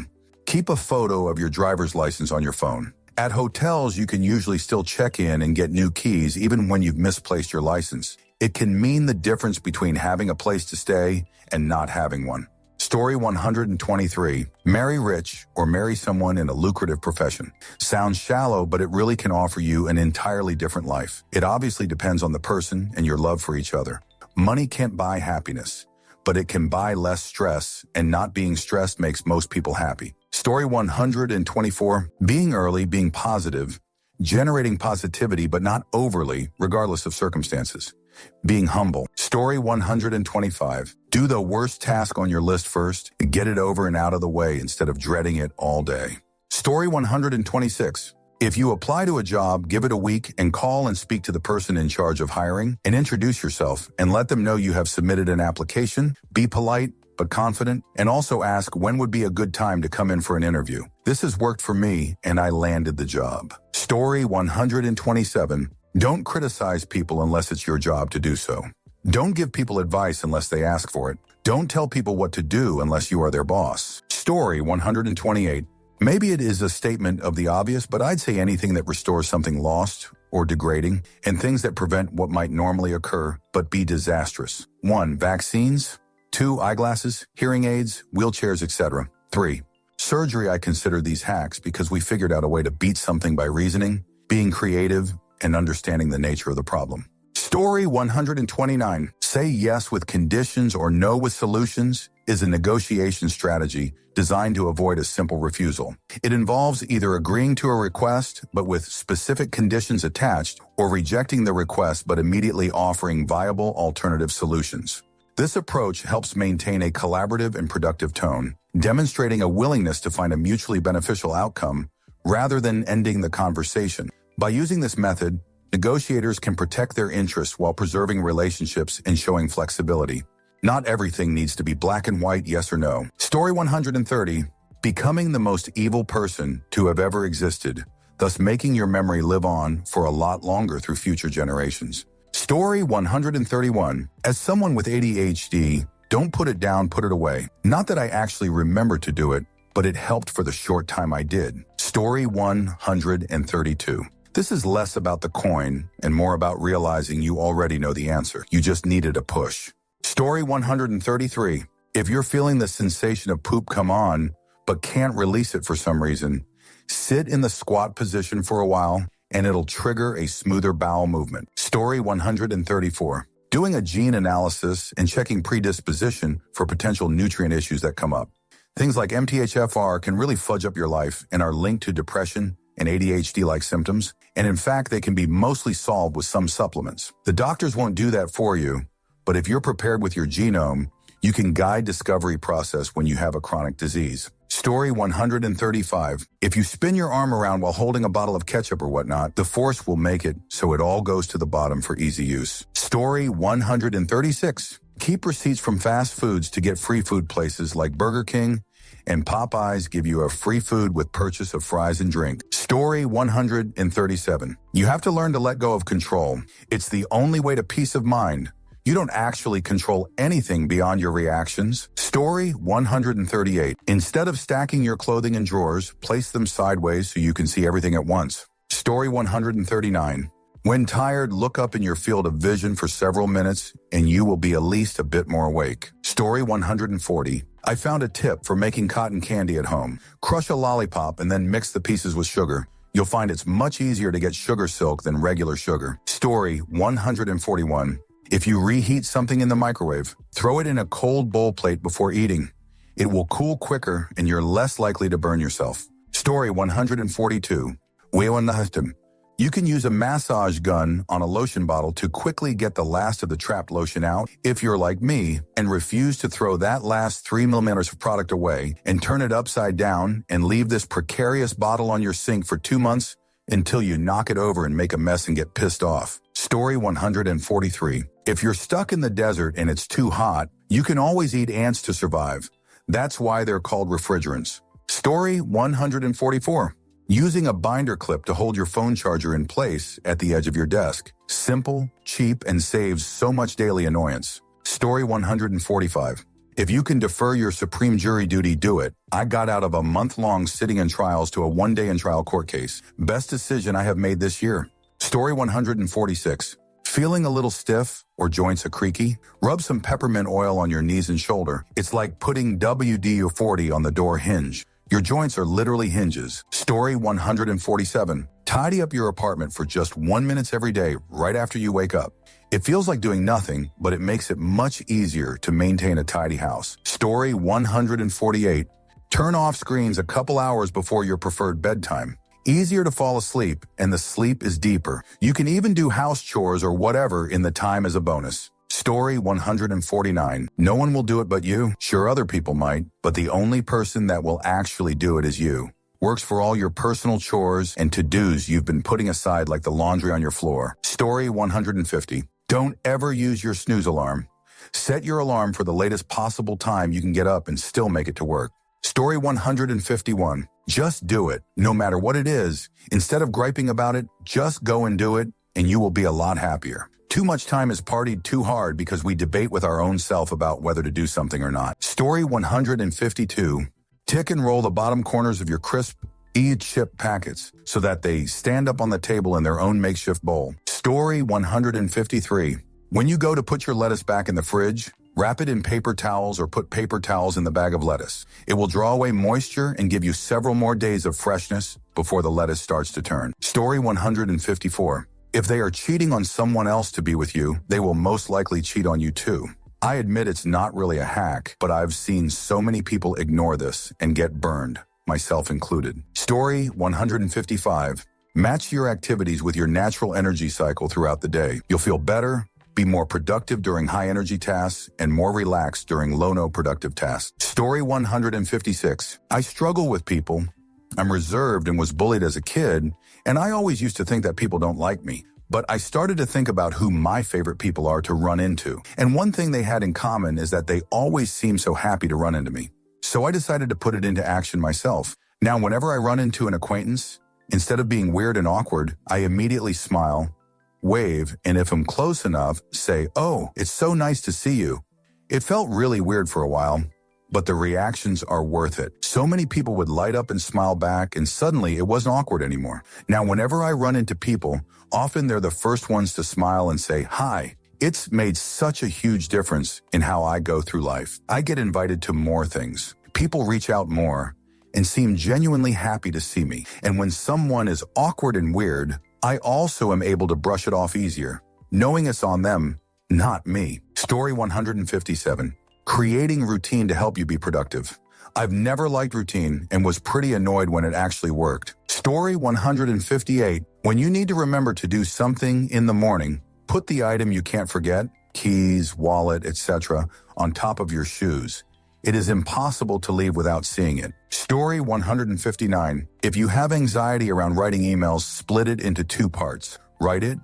Keep a photo of your driver's license on your phone. At hotels, you can usually still check in and get new keys even when you've misplaced your license. It can mean the difference between having a place to stay and not having one. Story 123. Marry rich or marry someone in a lucrative profession. Sounds shallow, but it really can offer you an entirely different life. It obviously depends on the person and your love for each other. Money can't buy happiness, but it can buy less stress, and not being stressed makes most people happy. Story 124. Being early, being positive, generating positivity but not overly, regardless of circumstances. Being humble. Story 125. Do the worst task on your list first and get it over and out of the way instead of dreading it all day. Story 126. If you apply to a job, give it a week and call and speak to the person in charge of hiring and introduce yourself and let them know you have submitted an application. Be polite but confident, and also ask when would be a good time to come in for an interview. This has worked for me and I landed the job. Story 127. Don't criticize people unless it's your job to do so. Don't give people advice unless they ask for it. Don't tell people what to do unless you are their boss. Story 128. Maybe it is a statement of the obvious, but I'd say anything that restores something lost or degrading, and things that prevent what might normally occur but be disastrous. 1. Vaccines. 2. Eyeglasses, hearing aids, wheelchairs, etc. 3. Surgery. I consider these hacks because we figured out a way to beat something by reasoning, being creative, and understanding the nature of the problem. Story 129. Say yes with conditions or no with solutions is a negotiation strategy designed to avoid a simple refusal. It involves either agreeing to a request but with specific conditions attached, or rejecting the request but immediately offering viable alternative solutions. This approach helps maintain a collaborative and productive tone, demonstrating a willingness to find a mutually beneficial outcome rather than ending the conversation. By using this method, negotiators can protect their interests while preserving relationships and showing flexibility. Not everything needs to be black and white, yes or no. Story 130. Becoming the most evil person to have ever existed, thus making your memory live on for a lot longer through future generations. Story 131. As someone with ADHD, don't put it down, put it away. Not that I actually remember to do it, but it helped for the short time I did. Story 132. This is less about the coin and more about realizing you already know the answer. You just needed a push. Story 133. If you're feeling the sensation of poop come on, but can't release it for some reason, sit in the squat position for a while and it'll trigger a smoother bowel movement. Story 134. Doing a gene analysis and checking predisposition for potential nutrient issues that come up. Things like MTHFR can really fudge up your life and are linked to depression and ADHD-like symptoms, and in fact, they can be mostly solved with some supplements. The doctors won't do that for you, but if you're prepared with your genome, you can guide discovery process when you have a chronic disease. Story 135. If you spin your arm around while holding a bottle of ketchup or whatnot, the force will make it so it all goes to the bottom for easy use. Story 136. Keep receipts from fast foods to get free food. Places like Burger King and Popeyes give you a free food with purchase of fries and drink. Story 137. You have to learn to let go of control. It's the only way to peace of mind. You don't actually control anything beyond your reactions. Story 138. Instead of stacking your clothing in drawers, place them sideways so you can see everything at once. Story 139. When tired, look up in your field of vision for several minutes and you will be at least a bit more awake. Story 140. I found a tip for making cotton candy at home. Crush a lollipop and then mix the pieces with sugar. You'll find it's much easier to get sugar silk than regular sugar. Story 141. If you reheat something in the microwave, throw it in a cold bowl plate before eating. It will cool quicker and you're less likely to burn yourself. Story 142. You can use a massage gun on a lotion bottle to quickly get the last of the trapped lotion out if you're like me and refuse to throw that last 3 millimeters of product away and turn it upside down and leave this precarious bottle on your sink for 2 months until you knock it over and make a mess and get pissed off. Story 143. If you're stuck in the desert and it's too hot, you can always eat ants to survive. That's why they're called refrigerants. Story 144. Using a binder clip to hold your phone charger in place at the edge of your desk. Simple, cheap, and saves so much daily annoyance. Story 145. If you can defer your supreme jury duty, do it. I got out of a month-long sitting in trials to a one-day-in-trial court case. Best decision I have made this year. Story 146. Feeling a little stiff or joints are creaky? Rub some peppermint oil on your knees and shoulder. It's like putting WD-40 on the door hinge. Your joints are literally hinges. Story 147. Tidy up your apartment for just 1 minute every day right after you wake up. It feels like doing nothing, but it makes it much easier to maintain a tidy house. Story 148. Turn off screens a couple hours before your preferred bedtime. Easier to fall asleep, and the sleep is deeper. You can even do house chores or whatever in the time as a bonus. Story 149. No one will do it but you. Sure, other people might, but the only person that will actually do it is you. Works for all your personal chores and to-dos you've been putting aside like the laundry on your floor. Story 150. Don't ever use your snooze alarm. Set your alarm for the latest possible time you can get up and still make it to work. Story 151. Just do it, no matter what it is. Instead of griping about it, just go and do it, and you will be a lot happier. Too much time is partied too hard because we debate with our own self about whether to do something or not. Story 152. Tick and roll the bottom corners of your crisp chip packets so that they stand up on the table in their own makeshift bowl. Story 153. When you go to put your lettuce back in the fridge, wrap it in paper towels or put paper towels in the bag of lettuce. It will draw away moisture and give you several more days of freshness before the lettuce starts to turn. Story 154. If they are cheating on someone else to be with you, they will most likely cheat on you too. I admit it's not really a hack, but I've seen so many people ignore this and get burned, myself included. Story 155. Match your activities with your natural energy cycle throughout the day. You'll feel better, be more productive during high-energy tasks, and more relaxed during low-no productive tasks. Story 156. I struggle with people. I'm reserved and was bullied as a kid, and I always used to think that people don't like me. But I started to think about who my favorite people are to run into. And one thing they had in common is that they always seem so happy to run into me. So I decided to put it into action myself. Now, whenever I run into an acquaintance, instead of being weird and awkward, I immediately smile, wave, and if I'm close enough, say, "Oh, it's so nice to see you." It felt really weird for a while, but the reactions are worth it. So many people would light up and smile back, and suddenly it wasn't awkward anymore. Now, whenever I run into people, often they're the first ones to smile and say, "Hi." It's made such a huge difference in how I go through life. I get invited to more things. People reach out more and seem genuinely happy to see me. And when someone is awkward and weird, I also am able to brush it off easier, knowing it's on them, not me. Story 157. Creating routine to help you be productive. I've never liked routine and was pretty annoyed when it actually worked. Story 158. When you need to remember to do something in the morning, put the item you can't forget, keys, wallet, etc., on top of your shoes. It is impossible to leave without seeing it. Story 159. If you have anxiety around writing emails, split it into 2 parts. Write it,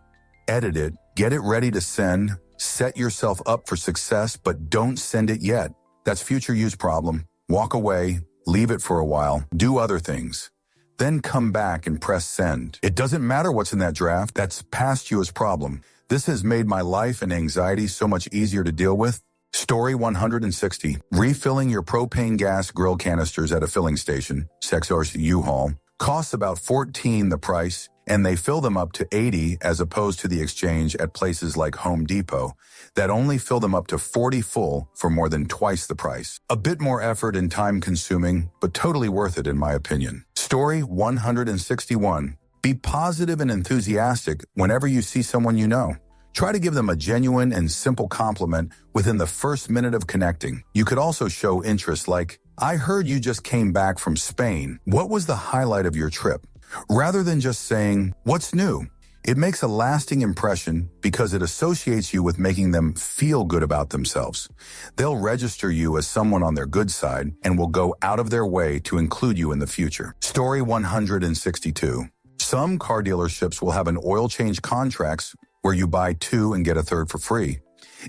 edit it, get it ready to send, set yourself up for success, but don't send it yet. That's future use problem. Walk away, leave it for a while, do other things. Then come back and press send. It doesn't matter what's in that draft, that's past you's problem. This has made my life and anxiety so much easier to deal with. Story 160. Refilling your propane gas grill canisters at a filling station, Sexor's U-Haul, costs about $14 the price, and they fill them up to $80 as opposed to the exchange at places like Home Depot that only fill them up to 40 full for more than twice the price. A bit more effort and time consuming, but totally worth it in my opinion. Story 161. Be positive and enthusiastic whenever you see someone you know. Try to give them a genuine and simple compliment within the first minute of connecting. You could also show interest like, "I heard you just came back from Spain. What was the highlight of your trip?" Rather than just saying, "What's new?" It makes a lasting impression because it associates you with making them feel good about themselves. They'll register you as someone on their good side and will go out of their way to include you in the future. Story 162. Some car dealerships will have an oil change contracts where you buy 2 and get a third for free.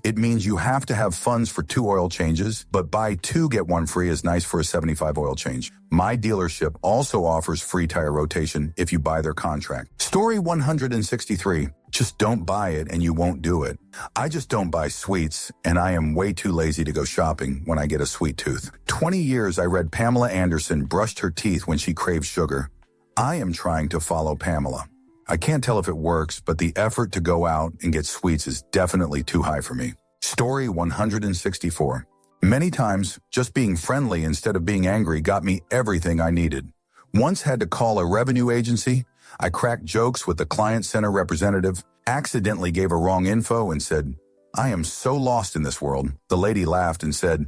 It means you have to have funds for 2 oil changes, but buy 2 get 1 free is nice for a 75 oil change. My dealership also offers free tire rotation if you buy their contract. Story 163. Just don't buy it and you won't do it. I just don't buy sweets, and I am way too lazy to go shopping when I get a sweet tooth. 20 years I read Pamela Anderson brushed her teeth when she craved sugar. I am trying to follow Pamela. I can't tell if it works, but the effort to go out and get sweets is definitely too high for me. Story 164. Many times, just being friendly instead of being angry got me everything I needed. Once had to call a revenue agency. I cracked jokes with the client center representative, accidentally gave her wrong info and said, "I am so lost in this world." The lady laughed and said,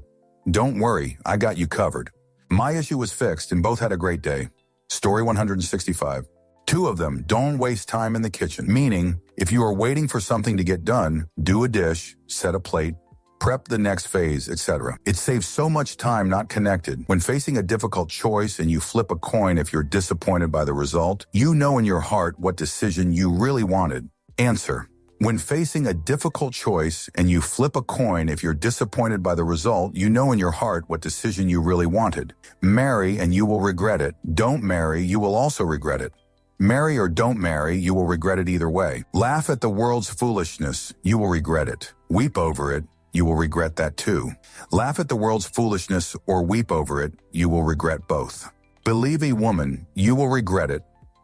"Don't worry, I got you covered." My issue was fixed and both had a great day. Story 165. 2 of them, don't waste time in the kitchen. Meaning, if you are waiting for something to get done, do a dish, set a plate, prep the next phase, etc. It saves so much time not connected. When facing a difficult choice and you flip a coin if you're disappointed by the result, you know in your heart what decision you really wanted. Answer. When facing a difficult choice and you flip a coin if you're disappointed by the result, you know in your heart what decision you really wanted. Marry and you will regret it. Don't marry, you will also regret it. Marry or don't marry, you will regret it either way. Laugh at the world's foolishness, you will regret it. Weep over it, you will regret that too. Laugh at the world's foolishness or weep over it, you will regret both. Believe a woman, you will regret it.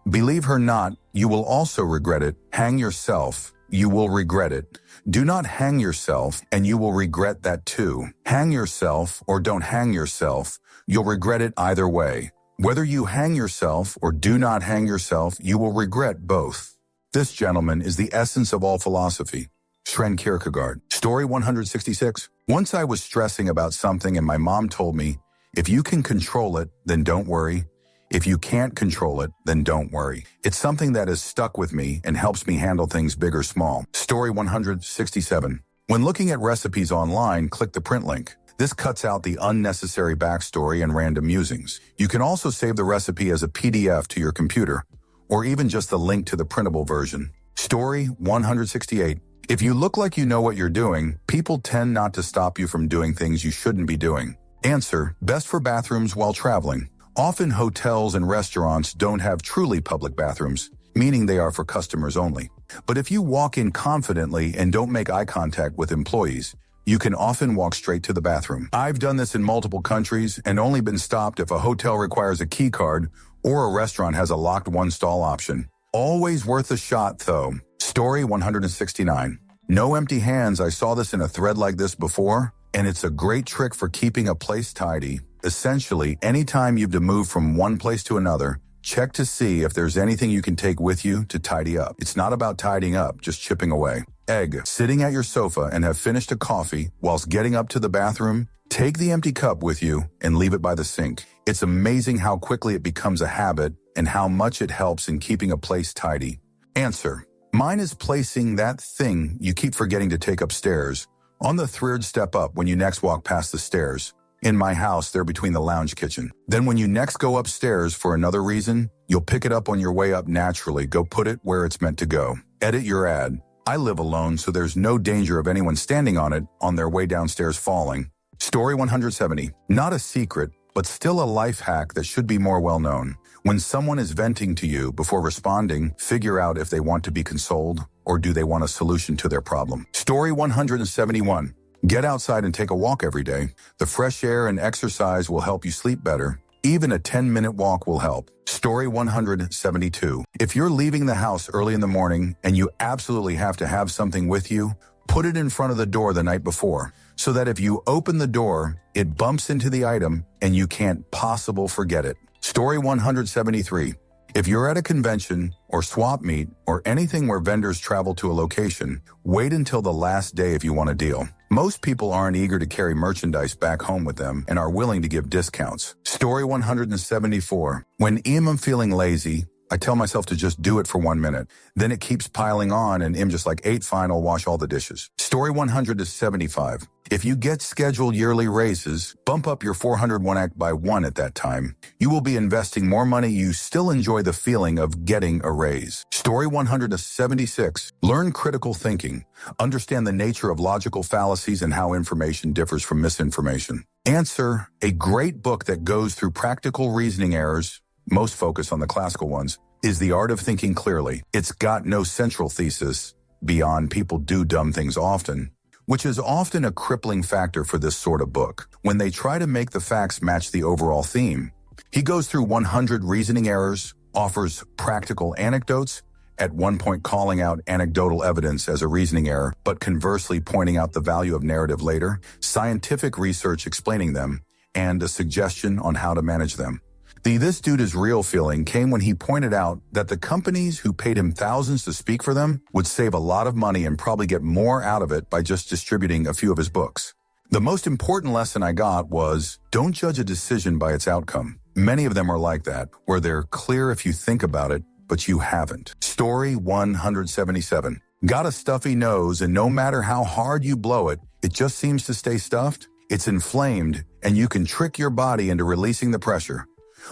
Believe her not, you will also regret it. Hang yourself, you will regret it. Do not hang yourself, and you will regret that too. Hang yourself or don't hang yourself, you'll regret it either way. Whether you hang yourself or do not hang yourself, you will regret both. This, gentleman, is the essence of all philosophy. Søren Kierkegaard. Story 166. Once I was stressing about something and my mom told me, "If you can control it, then don't worry. If you can't control it, then don't worry." It's something that has stuck with me and helps me handle things big or small. Story 167. When looking at recipes online, click the print link. This cuts out the unnecessary backstory and random musings. You can also save the recipe as a PDF to your computer, or even just the link to the printable version. Story 168. If you look like you know what you're doing, people tend not to stop you from doing things you shouldn't be doing. Answer. Best for bathrooms while traveling. Often hotels and restaurants don't have truly public bathrooms, meaning they are for customers only. But if you walk in confidently and don't make eye contact with employees, you can often walk straight to the bathroom. I've done this in multiple countries and only been stopped if a hotel requires a key card or a restaurant has a locked one-stall option. Always worth a shot, though. Story 169. No empty hands. I saw this in a thread like this before, and it's a great trick for keeping a place tidy. Essentially, anytime you've to move from one place to another, check to see if there's anything you can take with you to tidy up. It's not about tidying up, just chipping away. Egg. Sitting at your sofa and have finished a coffee whilst getting up to the bathroom, take the empty cup with you and leave it by the sink. It's amazing how quickly it becomes a habit and how much it helps in keeping a place tidy. Answer. Mine is placing that thing you keep forgetting to take upstairs on the third step up when you next walk past the stairs. In my house, they're between the lounge kitchen. Then when you next go upstairs for another reason, you'll pick it up on your way up naturally. Go put it where it's meant to go. Edit your ad. I live alone, so there's no danger of anyone standing on it on their way downstairs falling. Story 170. Not a secret, but still a life hack that should be more well known. When someone is venting to you before responding, figure out if they want to be consoled or do they want a solution to their problem. Story 171. Get outside and take a walk every day. The fresh air and exercise will help you sleep better. Even a 10-minute walk will help. Story 172. If you're leaving the house early in the morning and you absolutely have to have something with you, put it in front of the door the night before, so that if you open the door, it bumps into the item and you can't possibly forget it. Story 173. If you're at a convention or swap meet or anything where vendors travel to a location, wait until the last day if you want a deal. Most people aren't eager to carry merchandise back home with them and are willing to give discounts. Story 174. When I'm feeling lazy, I tell myself to just do it for 1 minute. Then it keeps piling on and I'm just like, 8 fine, I'll wash all the dishes. Story 175. If you get scheduled yearly raises, bump up your 401 act by 1 at that time. You will be investing more money. You still enjoy the feeling of getting a raise. Story 176. Learn critical thinking. Understand the nature of logical fallacies and how information differs from misinformation. Answer. A great book that goes through practical reasoning errors, most focus on the classical ones, is The Art of Thinking Clearly. It's got no central thesis beyond people do dumb things often, which is often a crippling factor for this sort of book. When they try to make the facts match the overall theme, he goes through 100 reasoning errors, offers practical anecdotes, at one point calling out anecdotal evidence as a reasoning error, but conversely pointing out the value of narrative later, scientific research explaining them, and a suggestion on how to manage them. The "this dude is real" feeling came when he pointed out that the companies who paid him thousands to speak for them would save a lot of money and probably get more out of it by just distributing a few of his books. The most important lesson I got was, don't judge a decision by its outcome. Many of them are like that, where they're clear if you think about it, but you haven't. Story 177. Got a stuffy nose, and no matter how hard you blow it, it just seems to stay stuffed? It's inflamed, and you can trick your body into releasing the pressure.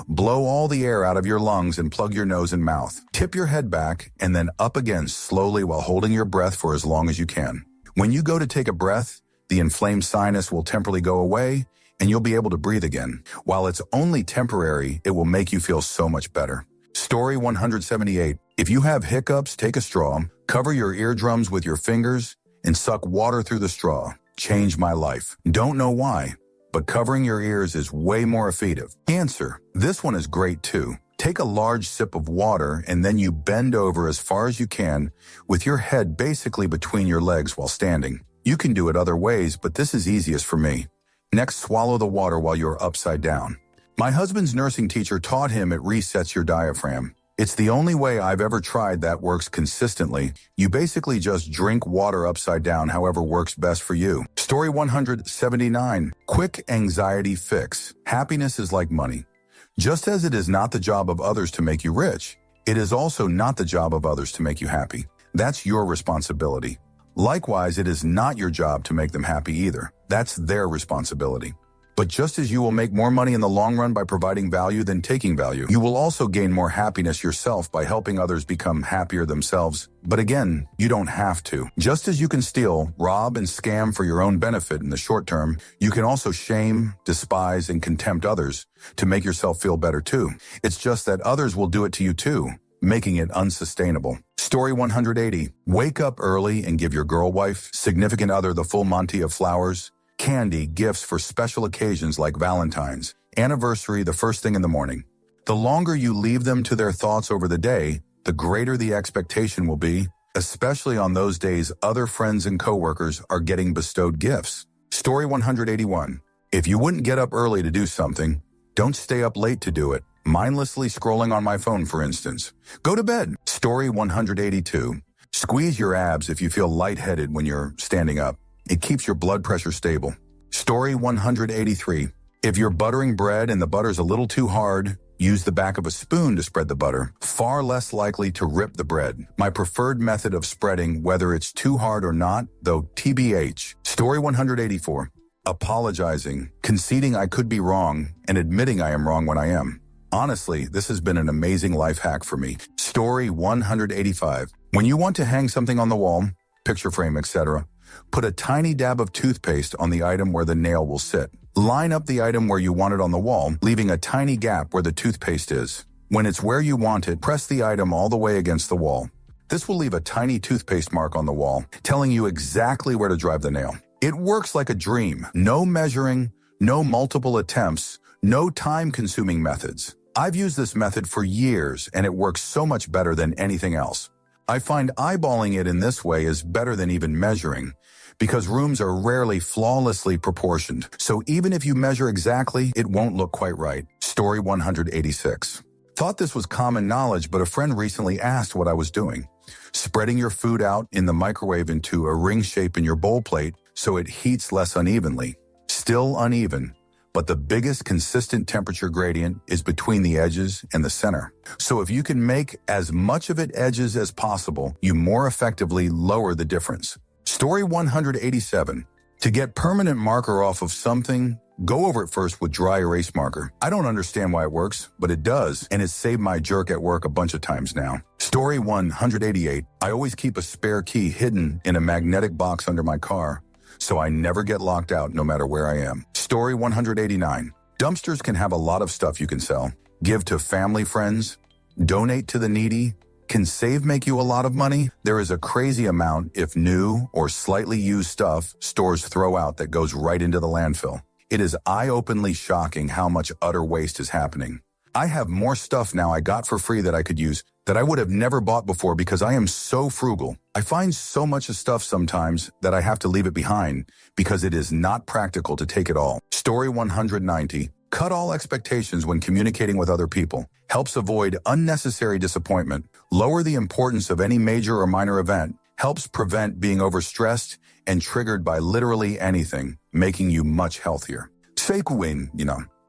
Blow all the air out of your lungs and plug your nose and mouth. Tip your head back and then up again slowly while holding your breath for as long as you can. When you go to take a breath, the inflamed sinus will temporarily go away and you'll be able to breathe again. While it's only temporary, it will make you feel so much better. Story 178. If you have hiccups, take a straw, cover your eardrums with your fingers, and suck water through the straw. Changed my life. Don't know why, but covering your ears is way more effective. Answer. This one is great too. Take a large sip of water and then you bend over as far as you can with your head basically between your legs while standing. You can do it other ways, but this is easiest for me. Next, swallow the water while you're upside down. My husband's nursing teacher taught him it resets your diaphragm. It's the only way I've ever tried that works consistently. You basically just drink water upside down, however works best for you. Story 179. Quick anxiety fix. Happiness is like money. Just as it is not the job of others to make you rich, it is also not the job of others to make you happy. That's your responsibility. Likewise, it is not your job to make them happy either. That's their responsibility. But just as you will make more money in the long run by providing value than taking value, you will also gain more happiness yourself by helping others become happier themselves. But again, you don't have to. Just as you can steal, rob, and scam for your own benefit in the short term, you can also shame, despise, and contempt others to make yourself feel better too. It's just that others will do it to you too, making it unsustainable. Story 180. Wake up early and give your girl wife, significant other the full Monty of flowers, candy, gifts for special occasions like Valentine's, anniversary, the first thing in the morning. The longer you leave them to their thoughts over the day, the greater the expectation will be, especially on those days other friends and coworkers are getting bestowed gifts. Story 181. If you wouldn't get up early to do something, don't stay up late to do it. Mindlessly scrolling on my phone, for instance. Go to bed. Story 182. Squeeze your abs if you feel lightheaded when you're standing up. It keeps your blood pressure stable. Story 183. If you're buttering bread and the butter's a little too hard, use the back of a spoon to spread the butter. Far less likely to rip the bread. My preferred method of spreading, whether it's too hard or not, though TBH. Story 184. Apologizing, conceding I could be wrong, and admitting I am wrong when I am. Honestly, this has been an amazing life hack for me. Story 185. When you want to hang something on the wall, picture frame, etc., put a tiny dab of toothpaste on the item where the nail will sit. Line up the item where you want it on the wall, leaving a tiny gap where the toothpaste is. When it's where you want it, press the item all the way against the wall. This will leave a tiny toothpaste mark on the wall, telling you exactly where to drive the nail. It works like a dream. No measuring, no multiple attempts, no time-consuming methods. I've used this method for years, and it works so much better than anything else. I find eyeballing it in this way is better than even measuring, because rooms are rarely flawlessly proportioned. So even if you measure exactly, it won't look quite right. Story 186. Thought this was common knowledge, but a friend recently asked what I was doing. Spreading your food out in the microwave into a ring shape in your bowl plate so it heats less unevenly. Still uneven, but the biggest consistent temperature gradient is between the edges and the center. So if you can make as much of it edges as possible, you more effectively lower the difference. Story 187. To get permanent marker off of something, go over it first with dry erase marker. I don't understand why it works, but it does, and it's saved my jerk at work a bunch of times now. Story 188. I always keep a spare key hidden in a magnetic box under my car, so I never get locked out no matter where I am. Story 189. Dumpsters can have a lot of stuff you can sell. Give to family, friends, donate to the needy. Can save make you a lot of money? There is a crazy amount if new or slightly used stuff stores throw out that goes right into the landfill. It is eye-openingly shocking how much utter waste is happening. I have more stuff now I got for free that I could use that I would have never bought before because I am so frugal. I find so much of stuff sometimes that I have to leave it behind because it is not practical to take it all. Story 190. Cut all expectations when communicating with other people. Helps avoid unnecessary disappointment. Lower the importance of any major or minor event. Helps prevent being overstressed and triggered by literally anything, making you much healthier. Fake win,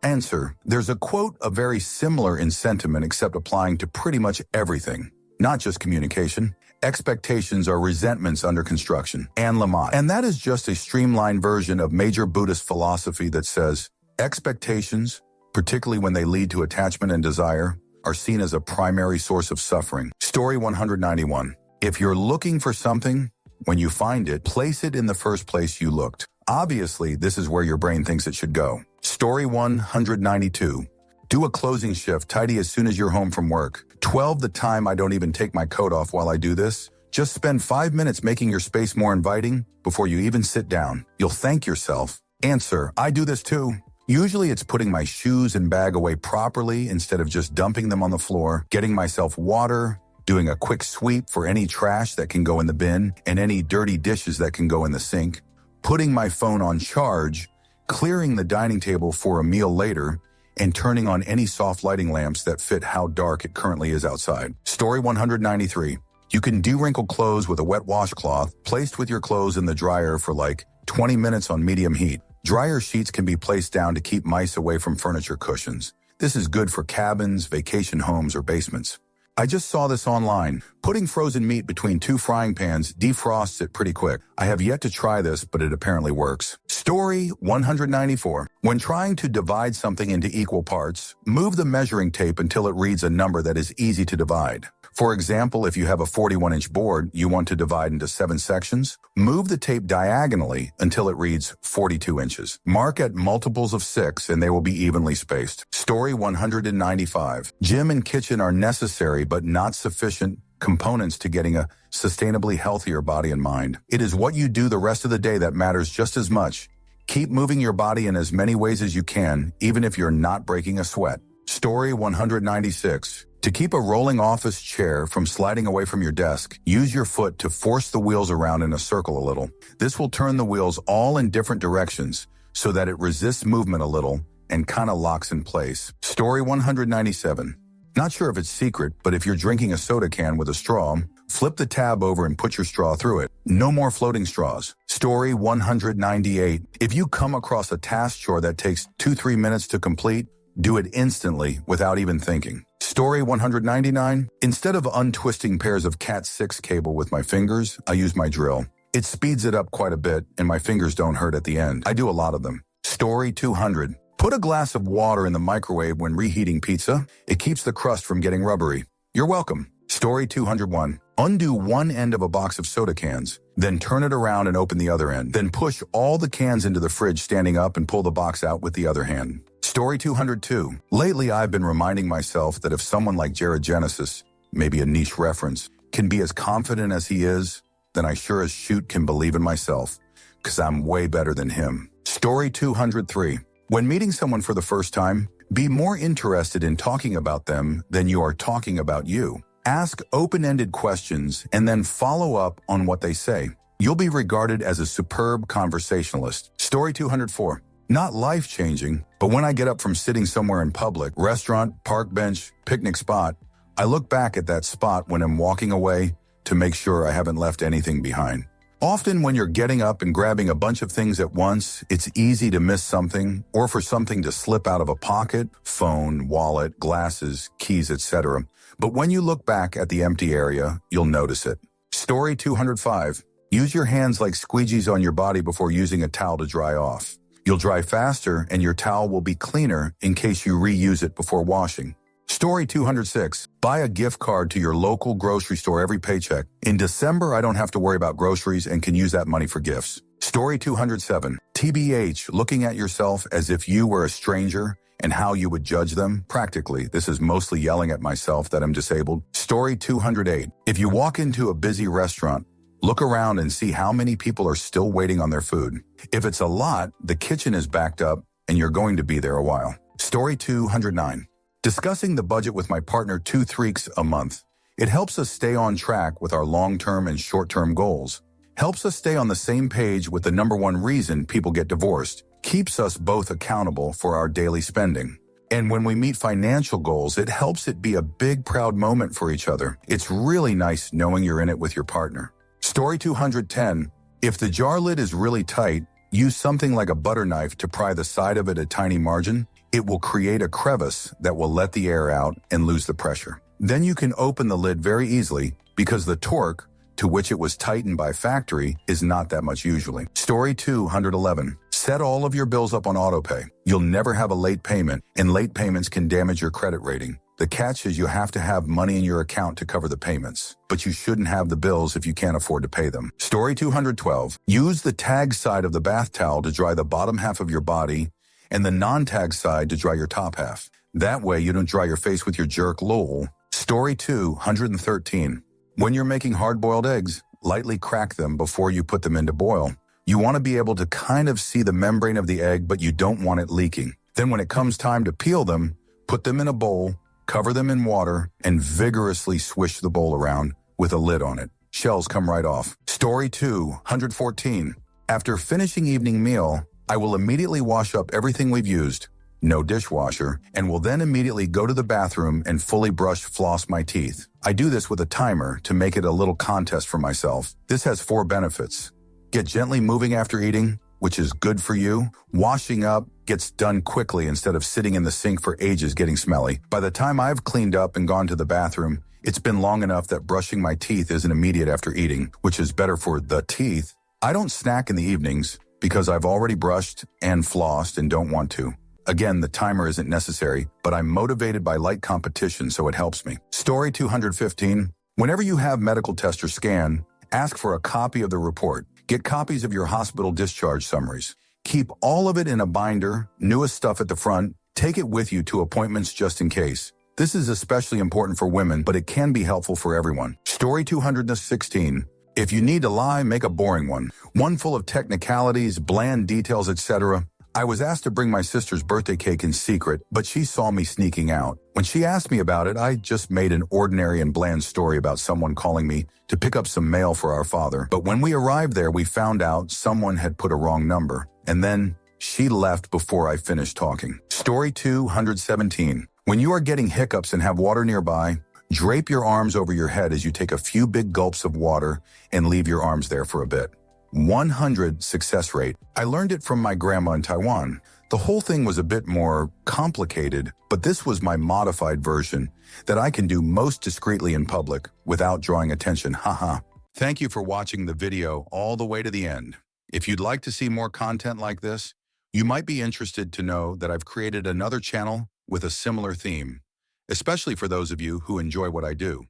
Answer. There's a quote very similar in sentiment except applying to pretty much everything, not just communication. Expectations are resentments under construction. Anne Lamott. And that is just a streamlined version of major Buddhist philosophy that says, expectations, particularly when they lead to attachment and desire, are seen as a primary source of suffering. Story 191. If you're looking for something, when you find it, place it in the first place you looked. Obviously, this is where your brain thinks it should go. Story 192. Do a closing shift, tidy as soon as you're home from work. 12 the time I don't even take my coat off while I do this. Just spend 5 minutes making your space more inviting before you even sit down. You'll thank yourself. Answer. I do this too. Usually it's putting my shoes and bag away properly instead of just dumping them on the floor, getting myself water, doing a quick sweep for any trash that can go in the bin and any dirty dishes that can go in the sink, putting my phone on charge, clearing the dining table for a meal later, and turning on any soft lighting lamps that fit how dark it currently is outside. Story 193. You can de-wrinkle clothes with a wet washcloth placed with your clothes in the dryer for like 20 minutes on medium heat. Dryer sheets can be placed down to keep mice away from furniture cushions. This is good for cabins, vacation homes, or basements. I just saw this online. Putting frozen meat between 2 frying pans defrosts it pretty quick. I have yet to try this, but it apparently works. Story 194. When trying to divide something into equal parts, move the measuring tape until it reads a number that is easy to divide. For example, if you have a 41-inch board you want to divide into 7 sections, move the tape diagonally until it reads 42 inches. Mark at multiples of 6 and they will be evenly spaced. Story 195. Gym and kitchen are necessary but not sufficient components to getting a sustainably healthier body and mind. It is what you do the rest of the day that matters just as much. Keep moving your body in as many ways as you can, even if you're not breaking a sweat. Story 196. To keep a rolling office chair from sliding away from your desk, use your foot to force the wheels around in a circle a little. This will turn the wheels all in different directions so that it resists movement a little and kind of locks in place. Story 197. Not sure if it's secret, but if you're drinking a soda can with a straw, flip the tab over and put your straw through it. No more floating straws. Story 198. If you come across a task chore that takes 2-3 minutes to complete, do it instantly without even thinking. Story 199. Instead of untwisting pairs of Cat 6 cable with my fingers, I use my drill. It speeds it up quite a bit and my fingers don't hurt at the end. I do a lot of them. Story 200. Put a glass of water in the microwave when reheating pizza. It keeps the crust from getting rubbery. You're welcome. Story 201. Undo one end of a box of soda cans, then turn it around and open the other end. Then push all the cans into the fridge standing up and pull the box out with the other hand. Story 202. Lately, I've been reminding myself that if someone like Jared Genesis, maybe a niche reference, can be as confident as he is, then I sure as shoot can believe in myself, because I'm way better than him. Story 203. When meeting someone for the first time, be more interested in talking about them than you are talking about you. Ask open-ended questions and then follow up on what they say. You'll be regarded as a superb conversationalist. Story 204. Not life-changing, but when I get up from sitting somewhere in public, restaurant, park bench, picnic spot, I look back at that spot when I'm walking away to make sure I haven't left anything behind. Often when you're getting up and grabbing a bunch of things at once, it's easy to miss something or for something to slip out of a pocket, phone, wallet, glasses, keys, etc. But when you look back at the empty area, you'll notice it. Story 205. Use your hands like squeegees on your body before using a towel to dry off. You'll dry faster and your towel will be cleaner in case you reuse it before washing. Story 206. Buy a gift card to your local grocery store every paycheck. In December, I don't have to worry about groceries and can use that money for gifts. Story 207. TBH, looking at yourself as if you were a stranger and how you would judge them. Practically, this is mostly yelling at myself that I'm disabled. Story 208. If you walk into a busy restaurant, look around and see how many people are still waiting on their food. If it's a lot, the kitchen is backed up and you're going to be there a while. Story 209. Discussing the budget with my partner 2 weeks a month. It helps us stay on track with our long-term and short-term goals. Helps us stay on the same page with the number one reason people get divorced. Keeps us both accountable for our daily spending. And when we meet financial goals, it helps it be a big, proud moment for each other. It's really nice knowing you're in it with your partner. Story 210. If the jar lid is really tight, use something like a butter knife to pry the side of it a tiny margin. It will create a crevice that will let the air out and lose the pressure. Then you can open the lid very easily because the torque to which it was tightened by factory is not that much usually. Story 211. Set all of your bills up on autopay. You'll never have a late payment, and late payments can damage your credit rating. The catch is you have to have money in your account to cover the payments, but you shouldn't have the bills if you can't afford to pay them. Story 212. Use the tag side of the bath towel to dry the bottom half of your body and the non-tag side to dry your top half. That way you don't dry your face with your jerk lol. Story 213. When you're making hard-boiled eggs, lightly crack them before you put them into boil. You want to be able to kind of see the membrane of the egg, but you don't want it leaking. Then when it comes time to peel them, put them in a bowl, cover them in water, and vigorously swish the bowl around with a lid on it. Shells come right off. Story 214. After finishing evening meal, I will immediately wash up everything we've used, no dishwasher, and will then immediately go to the bathroom and fully floss my teeth. I do this with a timer to make it a little contest for myself. This has 4 benefits. Get gently moving after eating, which is good for you. Washing up gets done quickly instead of sitting in the sink for ages getting smelly. By the time I've cleaned up and gone to the bathroom, it's been long enough that brushing my teeth isn't immediate after eating, which is better for the teeth. I don't snack in the evenings because I've already brushed and flossed and don't want to. Again, the timer isn't necessary, but I'm motivated by light competition, so it helps me. Story 215. Whenever you have medical test or scan, ask for a copy of the report. Get copies of your hospital discharge summaries. Keep all of it in a binder, newest stuff at the front. Take it with you to appointments just in case. This is especially important for women, but it can be helpful for everyone. Story 216. If you need to lie, make a boring one. One full of technicalities, bland details, etc. I was asked to bring my sister's birthday cake in secret, but she saw me sneaking out. When she asked me about it, I just made an ordinary and bland story about someone calling me to pick up some mail for our father. But when we arrived there, we found out someone had put a wrong number. And then she left before I finished talking. Story 217. When you are getting hiccups and have water nearby, drape your arms over your head as you take a few big gulps of water and leave your arms there for a bit. 100 success rate. I learned it from my grandma in Taiwan. The whole thing was a bit more complicated, but this was my modified version that I can do most discreetly in public without drawing attention. Haha. Thank you for watching the video all the way to the end. If you'd like to see more content like this, you might be interested to know that I've created another channel with a similar theme, especially for those of you who enjoy what I do.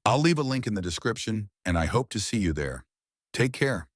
I'll leave a link in the description, and I hope to see you there. Take care.